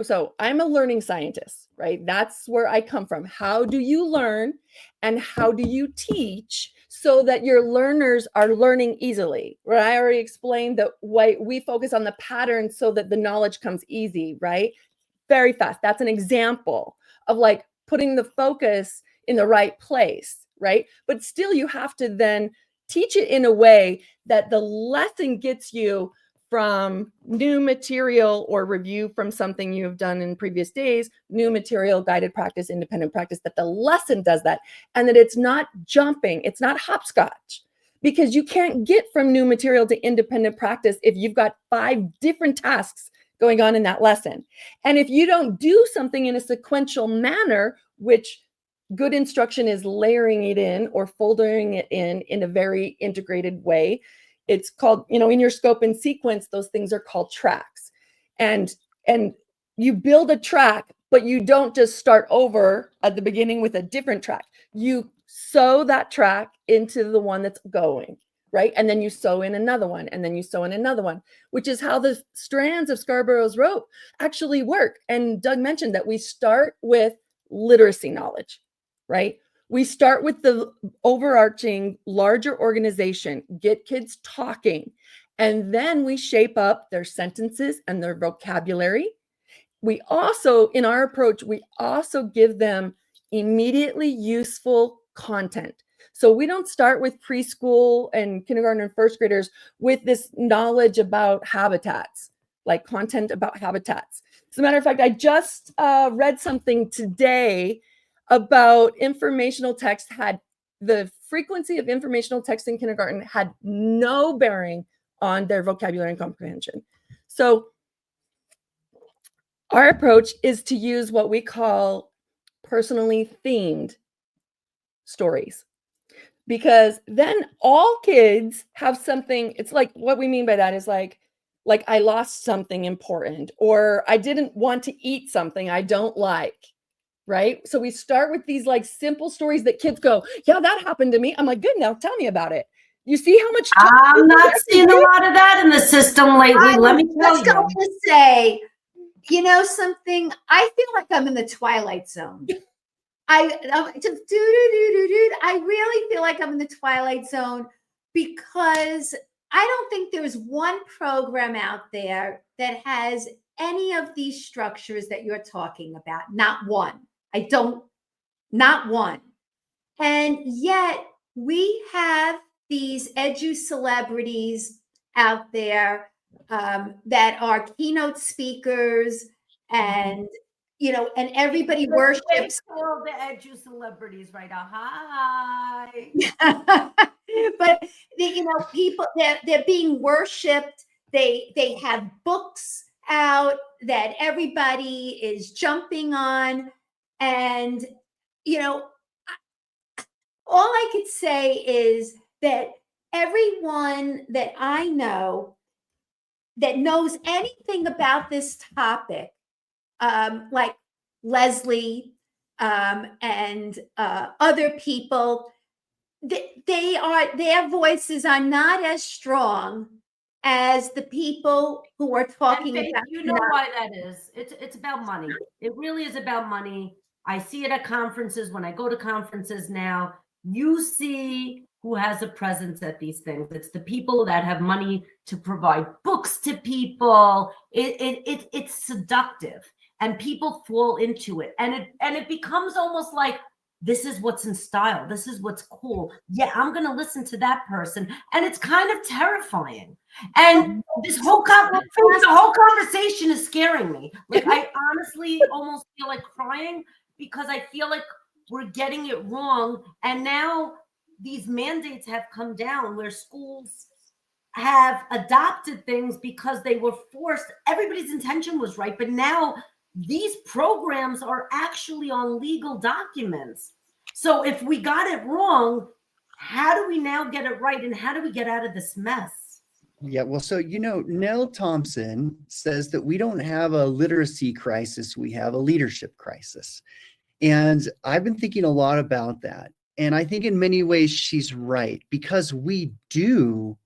so I'm a learning scientist, right? That's where I come from. How do you learn and how do you teach so that your learners are learning easily, right? I already explained that we focus on the pattern so that the knowledge comes easy, right? Very fast. That's an example of like putting the focus in the right place, right? But still, you have to then teach it in a way that the lesson gets you from new material or review from something you've done in previous days, new material, guided practice, independent practice, that the lesson does that, and that it's not jumping, it's not hopscotch, because you can't get from new material to independent practice if you've got 5 different tasks going on in that lesson. And if you don't do something in a sequential manner, which good instruction is layering it in or folding it in a very integrated way. It's called, in your scope and sequence, those things are called tracks. And you build a track, but you don't just start over at the beginning with a different track. You sew that track into the one that's going, right? And then you sew in another one, and then you sew in another one, which is how the strands of Scarborough's rope actually work. And Doug mentioned that we start with literacy knowledge, right? We start with the overarching larger organization, get kids talking, and then we shape up their sentences and their vocabulary. We also, in our approach, we also give them immediately useful content. So we don't start with preschool and kindergarten and first graders with this knowledge about habitats, like content about habitats. As a matter of fact, I just read something today about informational text. Had the frequency of informational text in kindergarten had no bearing on their vocabulary and comprehension. So our approach is to use what we call personally themed stories, because then all kids have something. It's like, what we mean by that is like I lost something important, or I didn't want to eat something I don't like, right? So we start with these like simple stories that kids go, yeah, that happened to me. I'm like, good, now tell me about it. You see how much I'm not seeing a lot of that in the system lately. Let me tell Let's go you. to say, you know something? I feel like I'm in the Twilight Zone. I really feel like I'm in the Twilight Zone, because I don't think there's one program out there that has any of these structures that you're talking about. Not one. Not one. And yet we have these edu celebrities out there that are keynote speakers, and and everybody worships. All the edu celebrities, right? Hi. But people, they're being worshipped. They have books out that everybody is jumping on, and all I could say is that everyone that I know that knows anything about this topic, like Leslie and other people, their voices are not as strong as the people who are talking about. You know why that is? It's about money. It really is about money. I see it at conferences. When I go to conferences now, you see who has a presence at these things. It's the people that have money to provide books to people. It's seductive, and people fall into it, and it becomes almost like, this is what's in style. This is what's cool. Yeah, I'm going to listen to that person. And it's kind of terrifying. And the whole conversation is scaring me. Like, I honestly almost feel like crying, because I feel like we're getting it wrong. And now these mandates have come down where schools have adopted things because they were forced. Everybody's intention was right, but now these programs are actually on legal documents. So if we got it wrong, how do we now get it right? And how do we get out of this mess? Yeah, well, so, Nell Thompson says that we don't have a literacy crisis, we have a leadership crisis. And I've been thinking a lot about that. And I think in many ways she's right, because we do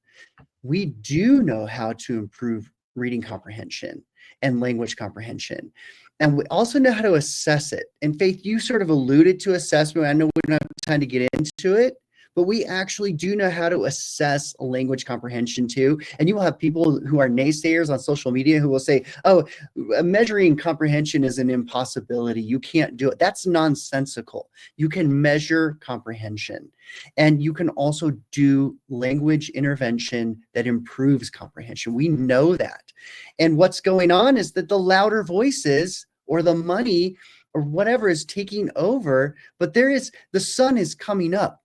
know how to improve reading comprehension and language comprehension. And we also know how to assess it. And Faith, you sort of alluded to assessment. I know we don't have time to get into it, but we actually do know how to assess language comprehension too. And you will have people who are naysayers on social media who will say, oh, measuring comprehension is an impossibility. You can't do it. That's nonsensical. You can measure comprehension, and you can also do language intervention that improves comprehension. We know that. And what's going on is that the louder voices or the money or whatever is taking over, but the sun is coming up,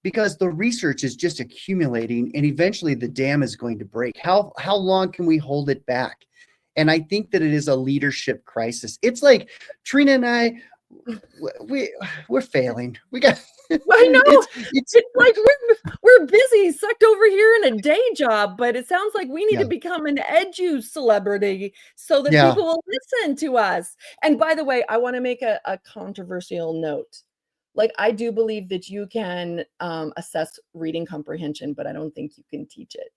because the research is just accumulating, and eventually the dam is going to break. How long can we hold it back? And I think that it is a leadership crisis. It's like Trina and I, we're failing. I know. It's like we're busy, sucked over here in a day job, but it sounds like we need to become an edu celebrity so that people will listen to us. And by the way, I want to make a controversial note. like, I do believe that you can assess reading comprehension, but I don't think you can teach it.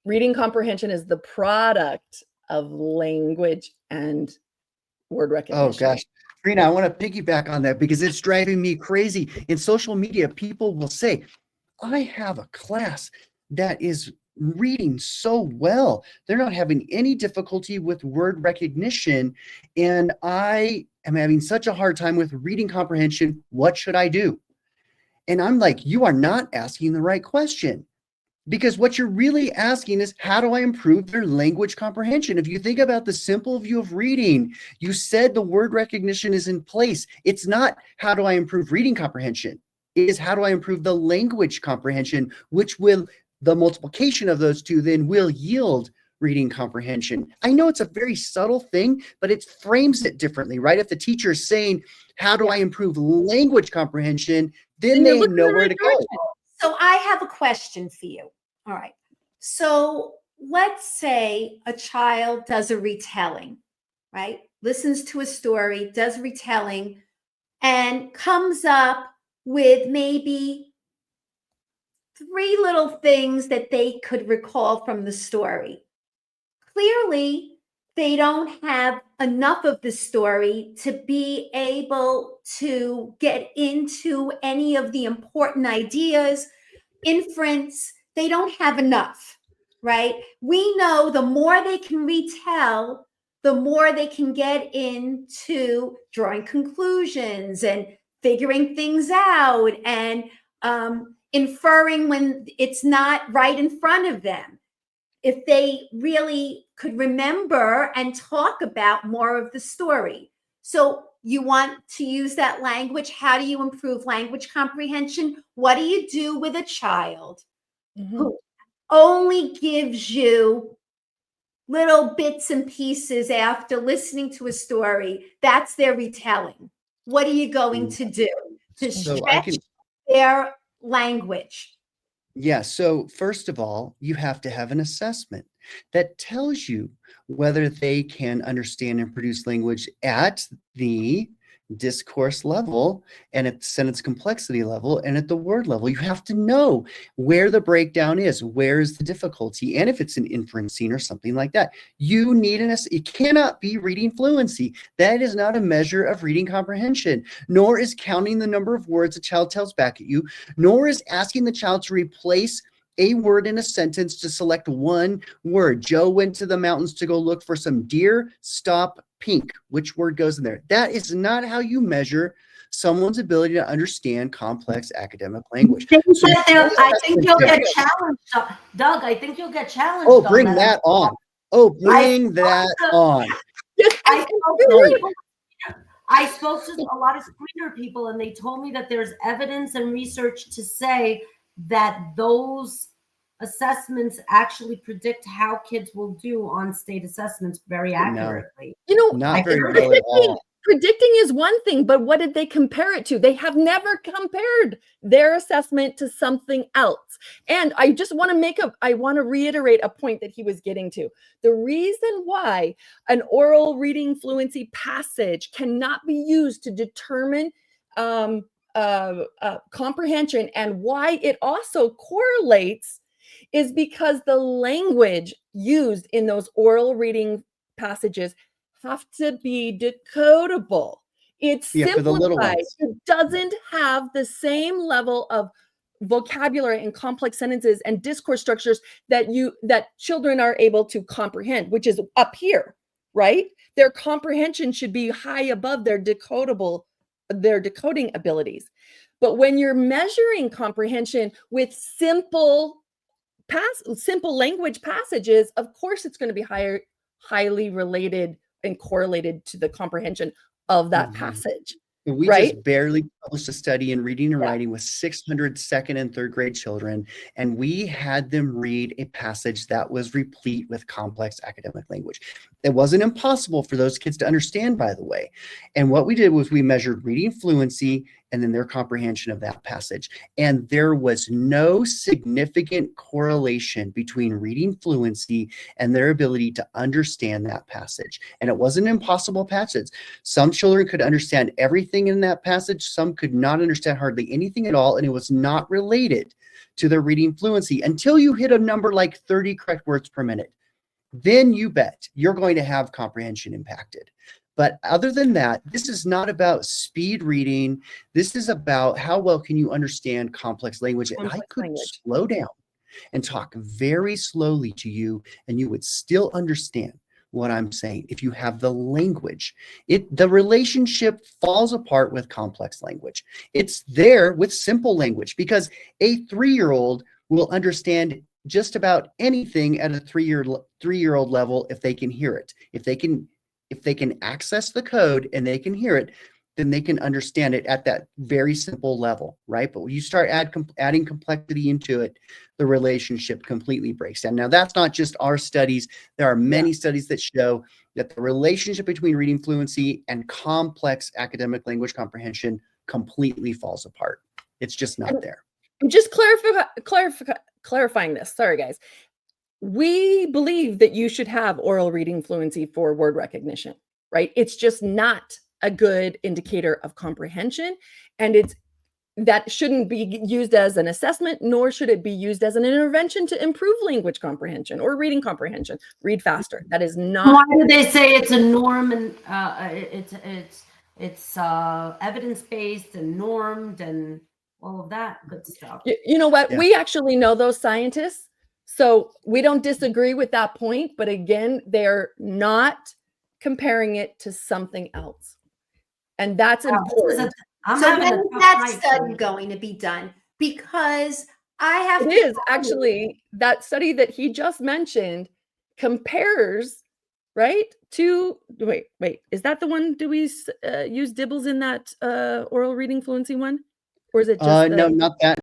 Reading comprehension is the product of language and word Oh recognition. gosh, Trina, I want to piggyback on that because it's driving me crazy. In social media, people will say, I have a class that is reading so well. They're not having any difficulty with word recognition. And I am having such a hard time with reading comprehension. What should I do? And I'm like, you are not asking the right question. Because what you're really asking is, how do I improve their language comprehension? If you think about the simple view of reading, you said the word recognition is in place. It's not, how do I improve reading comprehension? It is, how do I improve the language comprehension, which will, the multiplication of those two then will yield reading comprehension. I know it's a very subtle thing, but it frames it differently, right? If the teacher is saying, how do I improve language comprehension? Then they know where to go. So I have a question for you. All right. So let's say a child does a retelling, right? Listens to a story, does retelling, and comes up with maybe 3 little things that they could recall from the story. Clearly, they don't have enough of the story to be able to get into any of the important ideas, inference. They don't have enough, right? We know the more they can retell, the more they can get into drawing conclusions and figuring things out and inferring when it's not right in front of them. If they really could remember and talk about more of the story. So you want to use that language. How do you improve language comprehension? What do you do with a child who only gives you little bits and pieces after listening to a story? That's their retelling. What are you going to do to stretch their language? Yeah. So first of all, you have to have an assessment that tells you whether they can understand and produce language at the discourse level and at the sentence complexity level and at the word level. You have to know where the breakdown is, where is the difficulty, and if it's an inferencing or something like that. You need it cannot be reading fluency. That is not a measure of reading comprehension, nor is counting the number of words a child tells back at you, nor is asking the child to replace a word in a sentence to select one word. Joe went to the mountains to go look for some deer. Stop, pink. Which word goes in there? That is not how you measure someone's ability to understand complex academic language. So I think you'll get challenged, Doug. I think you'll get challenged. Oh, bring that on. Oh, bring that on. I spoke to a lot of screener people, and they told me that there's evidence and research to say that those assessments actually predict how kids will do on state assessments very accurately. You know, not very well at all. Predicting is one thing, but what did they compare it to? They have never compared their assessment to something else. And I just want to I want to reiterate a point that he was getting to. The reason why an oral reading fluency passage cannot be used to determine comprehension and why it also correlates is because the language used in those oral reading passages have to be decodable. It's simplified. It doesn't have the same level of vocabulary and complex sentences and discourse structures that children are able to comprehend, which is up here, right? Their comprehension should be high above their decoding abilities. But when you're measuring comprehension with simple language passages, of course it's going to be highly related and correlated to the comprehension of that passage. We just barely published a study in reading and writing with 600 second and third grade children, and we had them read a passage that was replete with complex academic language. It wasn't impossible for those kids to understand, by the way. And what we did was we measured reading fluency and then their comprehension of that passage. And there was no significant correlation between reading fluency and their ability to understand that passage. And it wasn't an impossible passage. Some children could understand everything in that passage. Some could not understand hardly anything at all. And it was not related to their reading fluency until you hit a number like 30 correct words per minute. Then you bet you're going to have comprehension impacted. But other than that, this is not about speed reading. This is about how well can you understand complex language. And I could slow down and talk very slowly to you, and you would still understand what I'm saying. If you have the language, the relationship falls apart with complex language. It's there with simple language because a 3-year-old will understand just about anything at a three-year-old level if they can hear it. If they can access the code and they can hear it, then they can understand it at that very simple level, right? But when you start adding complexity into it, the relationship completely breaks down. Now, that's not just our studies. There are many studies that show that the relationship between reading fluency and complex academic language comprehension completely falls apart. It's just not there. Just clarifying this. Sorry, guys. We believe that you should have oral reading fluency for word recognition, right? It's just not a good indicator of comprehension, and that shouldn't be used as an assessment, nor should it be used as an intervention to improve language comprehension or reading comprehension. Read faster. That is not. Why do they say it's a norm and it's evidence-based and normed and all of that good stuff? You know what? Yeah. We actually know those scientists. So we don't disagree with that point, but again, they're not comparing it to something else. And that's important. So when is that study going to be done? Because it is actually that study that he just mentioned compares, right? To, wait, is that the one? Do we use dibbles in that oral reading fluency one? Or is it just no, not that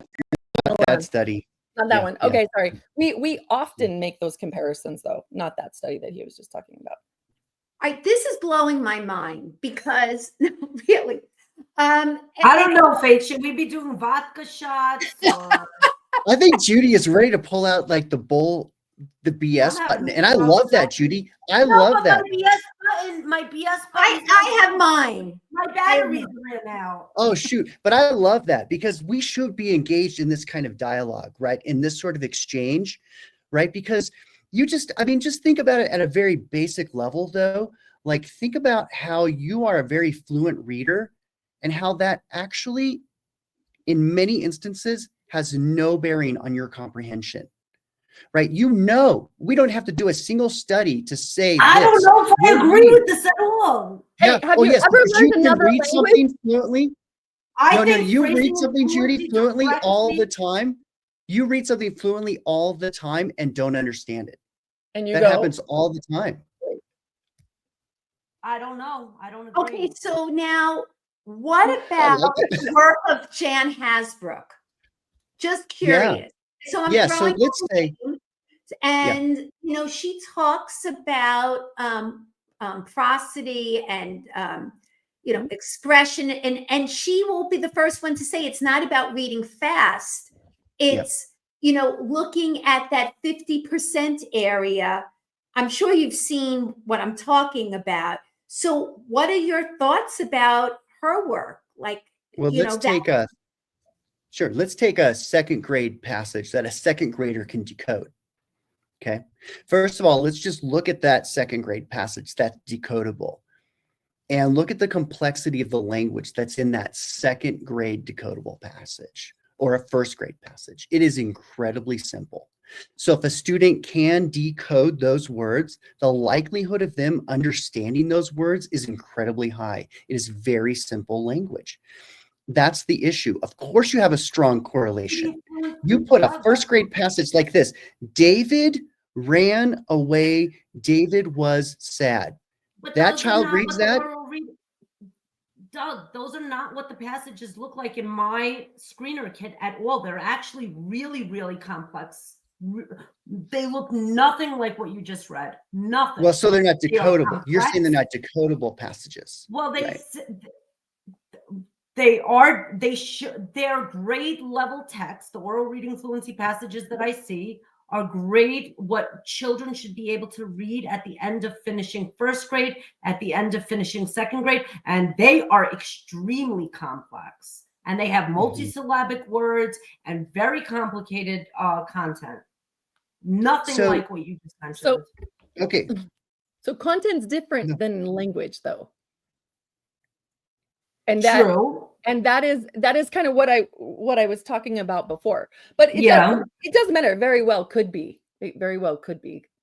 study. Not that one. Okay, sorry. We often make those comparisons, though. Not that study that he was just talking about. This is blowing my mind because really, I don't know, Faith. Should we be doing vodka shots? Or... I think Judy is ready to pull out like the BS button, and I love that, Judy. I love that. My BS button. I have mine. My battery's ran out. Oh shoot! But I love that because we should be engaged in this kind of dialogue, right? In this sort of exchange, right? Because just think about it at a very basic level, though. Like, think about how you are a very fluent reader and how that actually, in many instances, has no bearing on your comprehension. Right? We don't have to do a single study to say I don't know if I agree with this at all. Hey, have you ever learned another language? Something fluently? You read something, Judy, fluently all the time. You read something fluently all the time and don't understand it. And that happens all the time. I don't know. I don't agree. Okay, so now what about the work of Jan Hasbrook? Just curious. So so let's say, and she talks about prosody and expression, and she will be the first one to say it's not about reading fast. It's looking at that 50% area. I'm sure you've seen what I'm talking about. So what are your thoughts about her work? Like, let's take a second grade passage that a second grader can decode. Okay. First of all, let's just look at that second grade passage that's decodable and look at the complexity of the language that's in that second grade decodable passage or a first grade passage. It is incredibly simple. So if a student can decode those words, the likelihood of them understanding those words is incredibly high. It is very simple language. That's the issue. Of course, you have a strong correlation. You put a first grade passage like this. David ran away. David was sad. But that child reads that. Doug, those are not what the passages look like in my screener kit at all. They're actually really, really complex. They look nothing like what you just read. Nothing. Well, so they're not decodable. You're saying they're not decodable passages. Well, they're grade level text. The oral reading fluency passages that I see are grade, what children should be able to read at the end of finishing first grade, at the end of finishing second grade. And they are extremely complex. And they have multisyllabic words and very complicated content. Nothing like what you just mentioned. Okay. So content's different than language, though. And True. that is kind of what I was talking about before. But it doesn't matter. It very well could be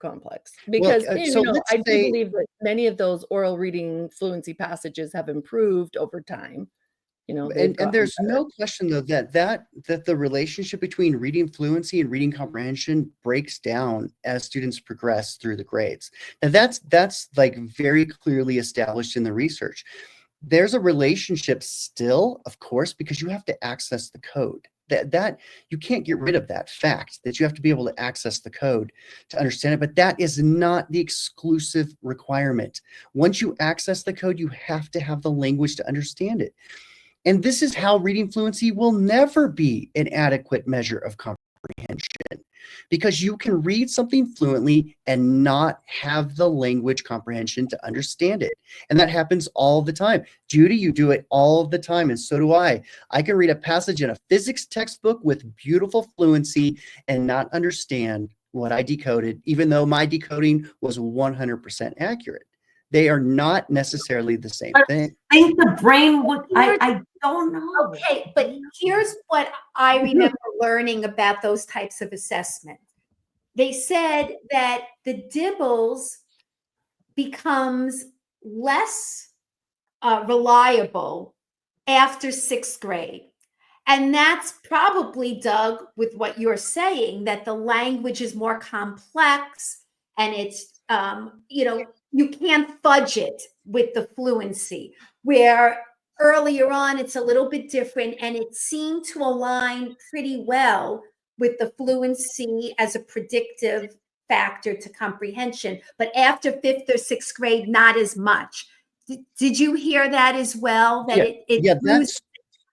complex, because I do believe that many of those oral reading fluency passages have improved over time. And there's no question, though, that the relationship between reading fluency and reading comprehension breaks down as students progress through the grades. And that's like very clearly established in the research. There's a relationship still, of course, because you have to access the code. That you can't get rid of that fact that you have to be able to access the code to understand it, but that is not the exclusive requirement. Once you access the code, you have to have the language to understand it. And this is how reading fluency will never be an adequate measure of comprehension, because you can read something fluently and not have the language comprehension to understand it. And that happens all the time. Judy, you do it all the time, and so do I. I can read a passage in a physics textbook with beautiful fluency and not understand what I decoded, even though my decoding was 100% accurate. They are not necessarily the same thing. I think the brain would, I don't know. Okay, but here's what I remember learning about those types of assessments. They said that the dibbles becomes less reliable after 6th grade. And that's probably, Doug, with what you're saying, that the language is more complex and it's, you can't fudge it with the fluency, where earlier on it's a little bit different, and it seemed to align pretty well with the fluency as a predictive factor to comprehension. But after 5th or 6th grade, not as much. Did you hear that as well? That it loses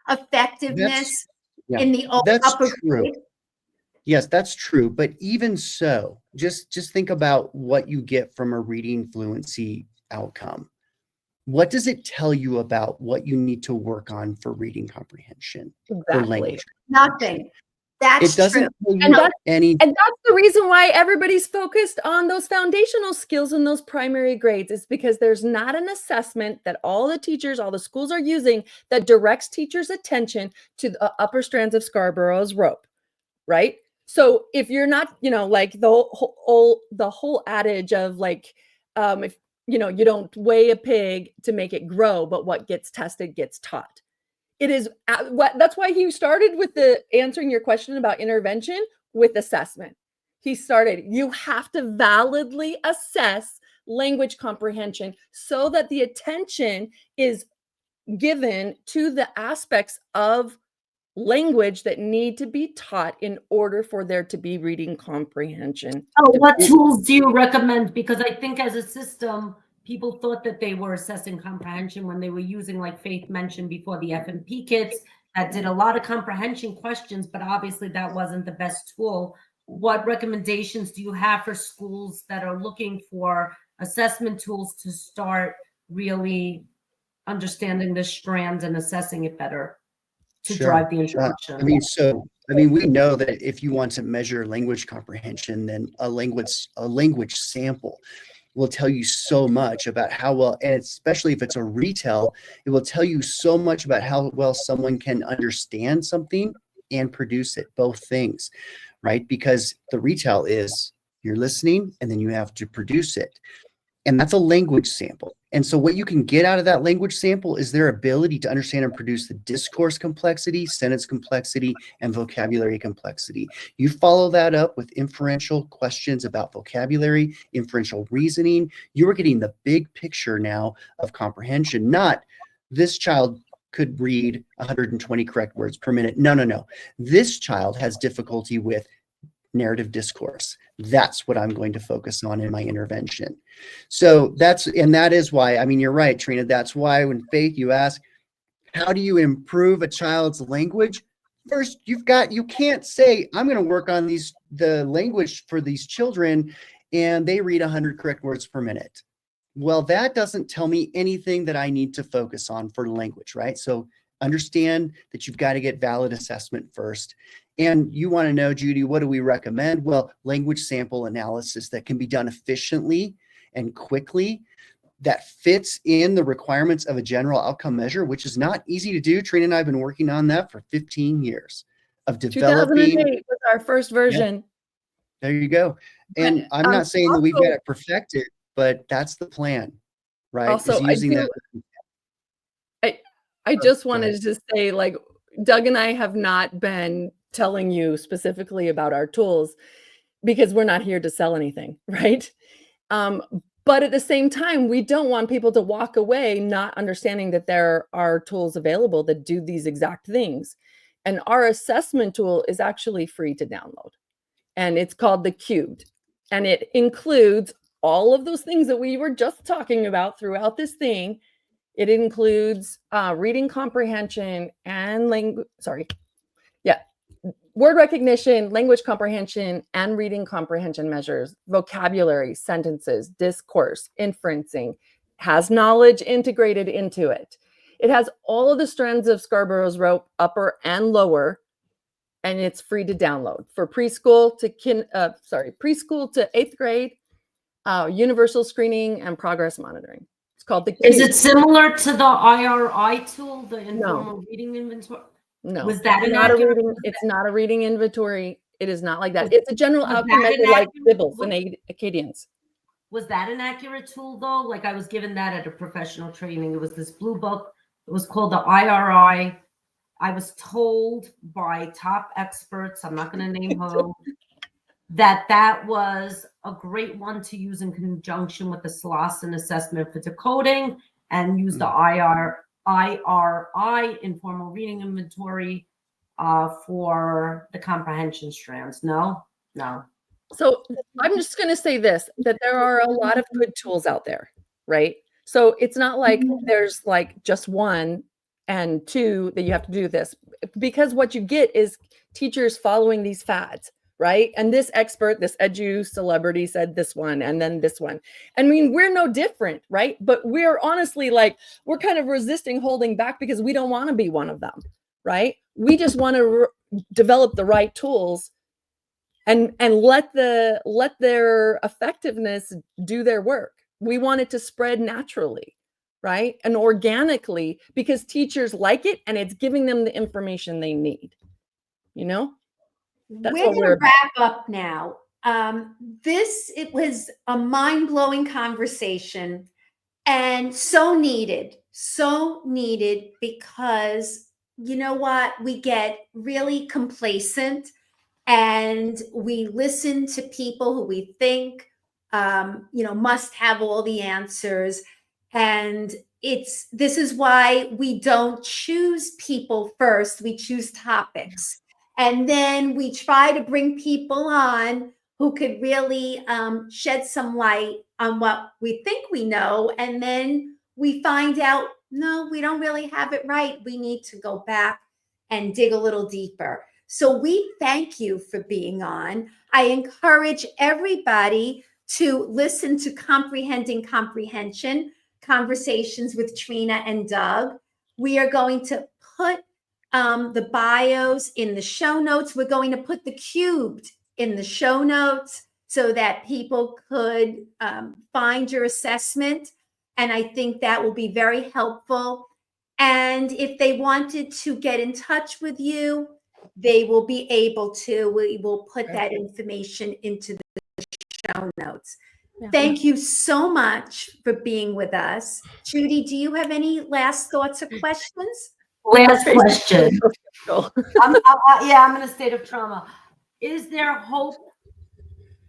effectiveness in the upper grade? Yes, that's true. But even so, just think about what you get from a reading fluency outcome. What does it tell you about what you need to work on for reading comprehension? For language? Nothing. That's it doesn't true. Tell you And that's the reason why everybody's focused on those foundational skills in those primary grades, is because there's not an assessment that all the teachers, all the schools are using that directs teachers' attention to the upper strands of Scarborough's rope, right? So if you're not, like the whole adage of like, if you don't weigh a pig to make it grow, but what gets tested gets taught. It is that's why he started with the answering your question about intervention with assessment. He started, you have to validly assess language comprehension so that the attention is given to the aspects of language that need to be taught in order for there to be reading comprehension. Oh, what tools do you recommend? Because I think as a system, people thought that they were assessing comprehension when they were using, like Faith mentioned before, the FMP kits that did a lot of comprehension questions, but obviously that wasn't the best tool. What recommendations do you have for schools that are looking for assessment tools to start really understanding the strands and assessing it better to drive the instruction? We know that if you want to measure language comprehension, then a language sample will tell you so much about how well, and especially if it's a retell, it will tell you so much about how well someone can understand something and produce it, both things, right? Because the retell is you're listening and then you have to produce it. And that's a language sample. And so what you can get out of that language sample is their ability to understand and produce the discourse complexity, sentence complexity, and vocabulary complexity. You follow that up with inferential questions about vocabulary, inferential reasoning. You are getting the big picture now of comprehension, not this child could read 120 correct words per minute. No. This child has difficulty with narrative discourse. That's what I'm going to focus on in my intervention. So that is why, you're right, Trina. That's why when Faith, you ask, How do you improve a child's language? First, you can't say, I'm going to work on the language for these children and they read 100 correct words per minute. Well, that doesn't tell me anything that I need to focus on for language, right? So understand that you've got to get valid assessment first. And you want to know, Judy, what do we recommend? Well, language sample analysis that can be done efficiently and quickly, that fits in the requirements of a general outcome measure, which is not easy to do. Trina and I have been working on that for 15 years of developing. 2008 was our first version. Yeah, there you go. And I'm not saying that we've got it perfected, but that's the plan, right? Also, I Oh, just go wanted ahead. to say, like, Doug and I have not been telling you specifically about our tools because we're not here to sell anything, right? But at the same time, we don't want people to walk away not understanding that there are tools available that do these exact things. And our assessment tool is actually free to download. And it's called the Cubed. And it includes all of those things that we were just talking about throughout this thing. It includes reading comprehension and word recognition, language comprehension, and reading comprehension measures, vocabulary, sentences, discourse, inferencing, has knowledge integrated into it. It has all of the strands of Scarborough's rope, upper and lower, and it's free to download for preschool to preschool to 8th grade, universal screening and progress monitoring. It's called the Cube. Is it similar to the IRI tool, the informal reading inventory? No, Was that it's not a reading inventory. It is not like that. It's a general outcome measure like Bibbles and Acadians. Was that an accurate tool though? Like I was given that at a professional training. It was this blue book. It was called the IRI. I was told by top experts, I'm not going to name who, that was a great one to use in conjunction with the Slauson assessment for decoding and use the IRI, informal reading inventory, for the comprehension strands. No. So I'm just going to say this, that there are a lot of good tools out there, right? So it's not like there's like just one and two that you have to do this, because what you get is teachers following these fads, right? And this expert, this edu celebrity said this one, and then this one. I mean, we're no different, right? But we're honestly like, we're kind of resisting holding back because we don't want to be one of them, right? We just want to develop the right tools and let their effectiveness do their work. We want it to spread naturally, right? And organically, because teachers like it and it's giving them the information they need, you know? That's We're going to wrap up now. It was a mind-blowing conversation and so needed because you know what? We get really complacent and we listen to people who we think, must have all the answers. And this is why we don't choose people first. We choose topics. And then we try to bring people on who could really shed some light on what we think we know. And then we find out, no, we don't really have it right. We need to go back and dig a little deeper. So we thank you for being on. I encourage everybody to listen to Comprehending Comprehension, Conversations with Trina and Doug. We are going to put the bios in the show notes. We're going to put the Cubed in the show notes so that people could find your assessment. And I think that will be very helpful. And if they wanted to get in touch with you, they will be able to. We will put that information into the show notes. Yeah. Thank you so much for being with us. Judy, do you have any last thoughts or questions? Last question. I'm in a state of trauma. Is there hope,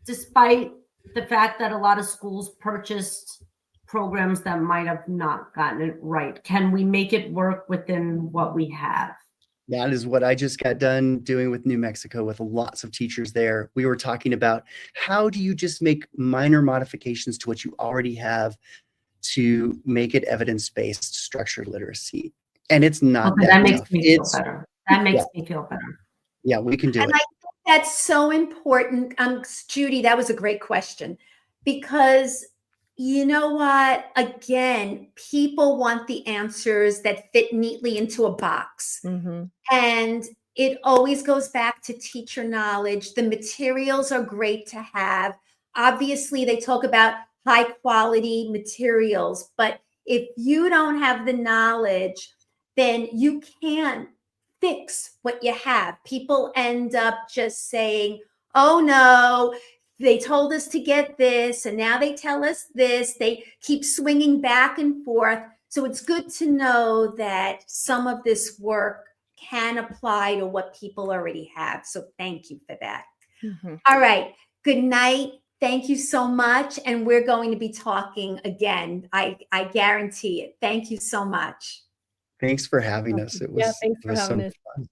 despite the fact that a lot of schools purchased programs that might have not gotten it right? Can we make it work within what we have? That is what I just got done doing with New Mexico with lots of teachers there. We were talking about how do you just make minor modifications to what you already have to make it evidence-based structured literacy. And it's not Okay, that that makes tough. me feel It's better. That makes yeah, me feel better. yeah, we can do And it. I think that's so important. Judy, that was a great question because you know what? Again, people want the answers that fit neatly into a box. Mm-hmm. And it always goes back to teacher knowledge. The materials are great to have. Obviously, they talk about high quality materials, but if you don't have the knowledge, then you can't fix what you have. People end up just saying, oh no, they told us to get this, and now they tell us this. They keep swinging back and forth. So it's good to know that some of this work can apply to what people already have. So thank you for that. Mm-hmm. All right. Good night. Thank you so much. And we're going to be talking again. I guarantee it. Thank you so much. Thanks for having us. It Yeah, was thanks it for was so having much us. fun.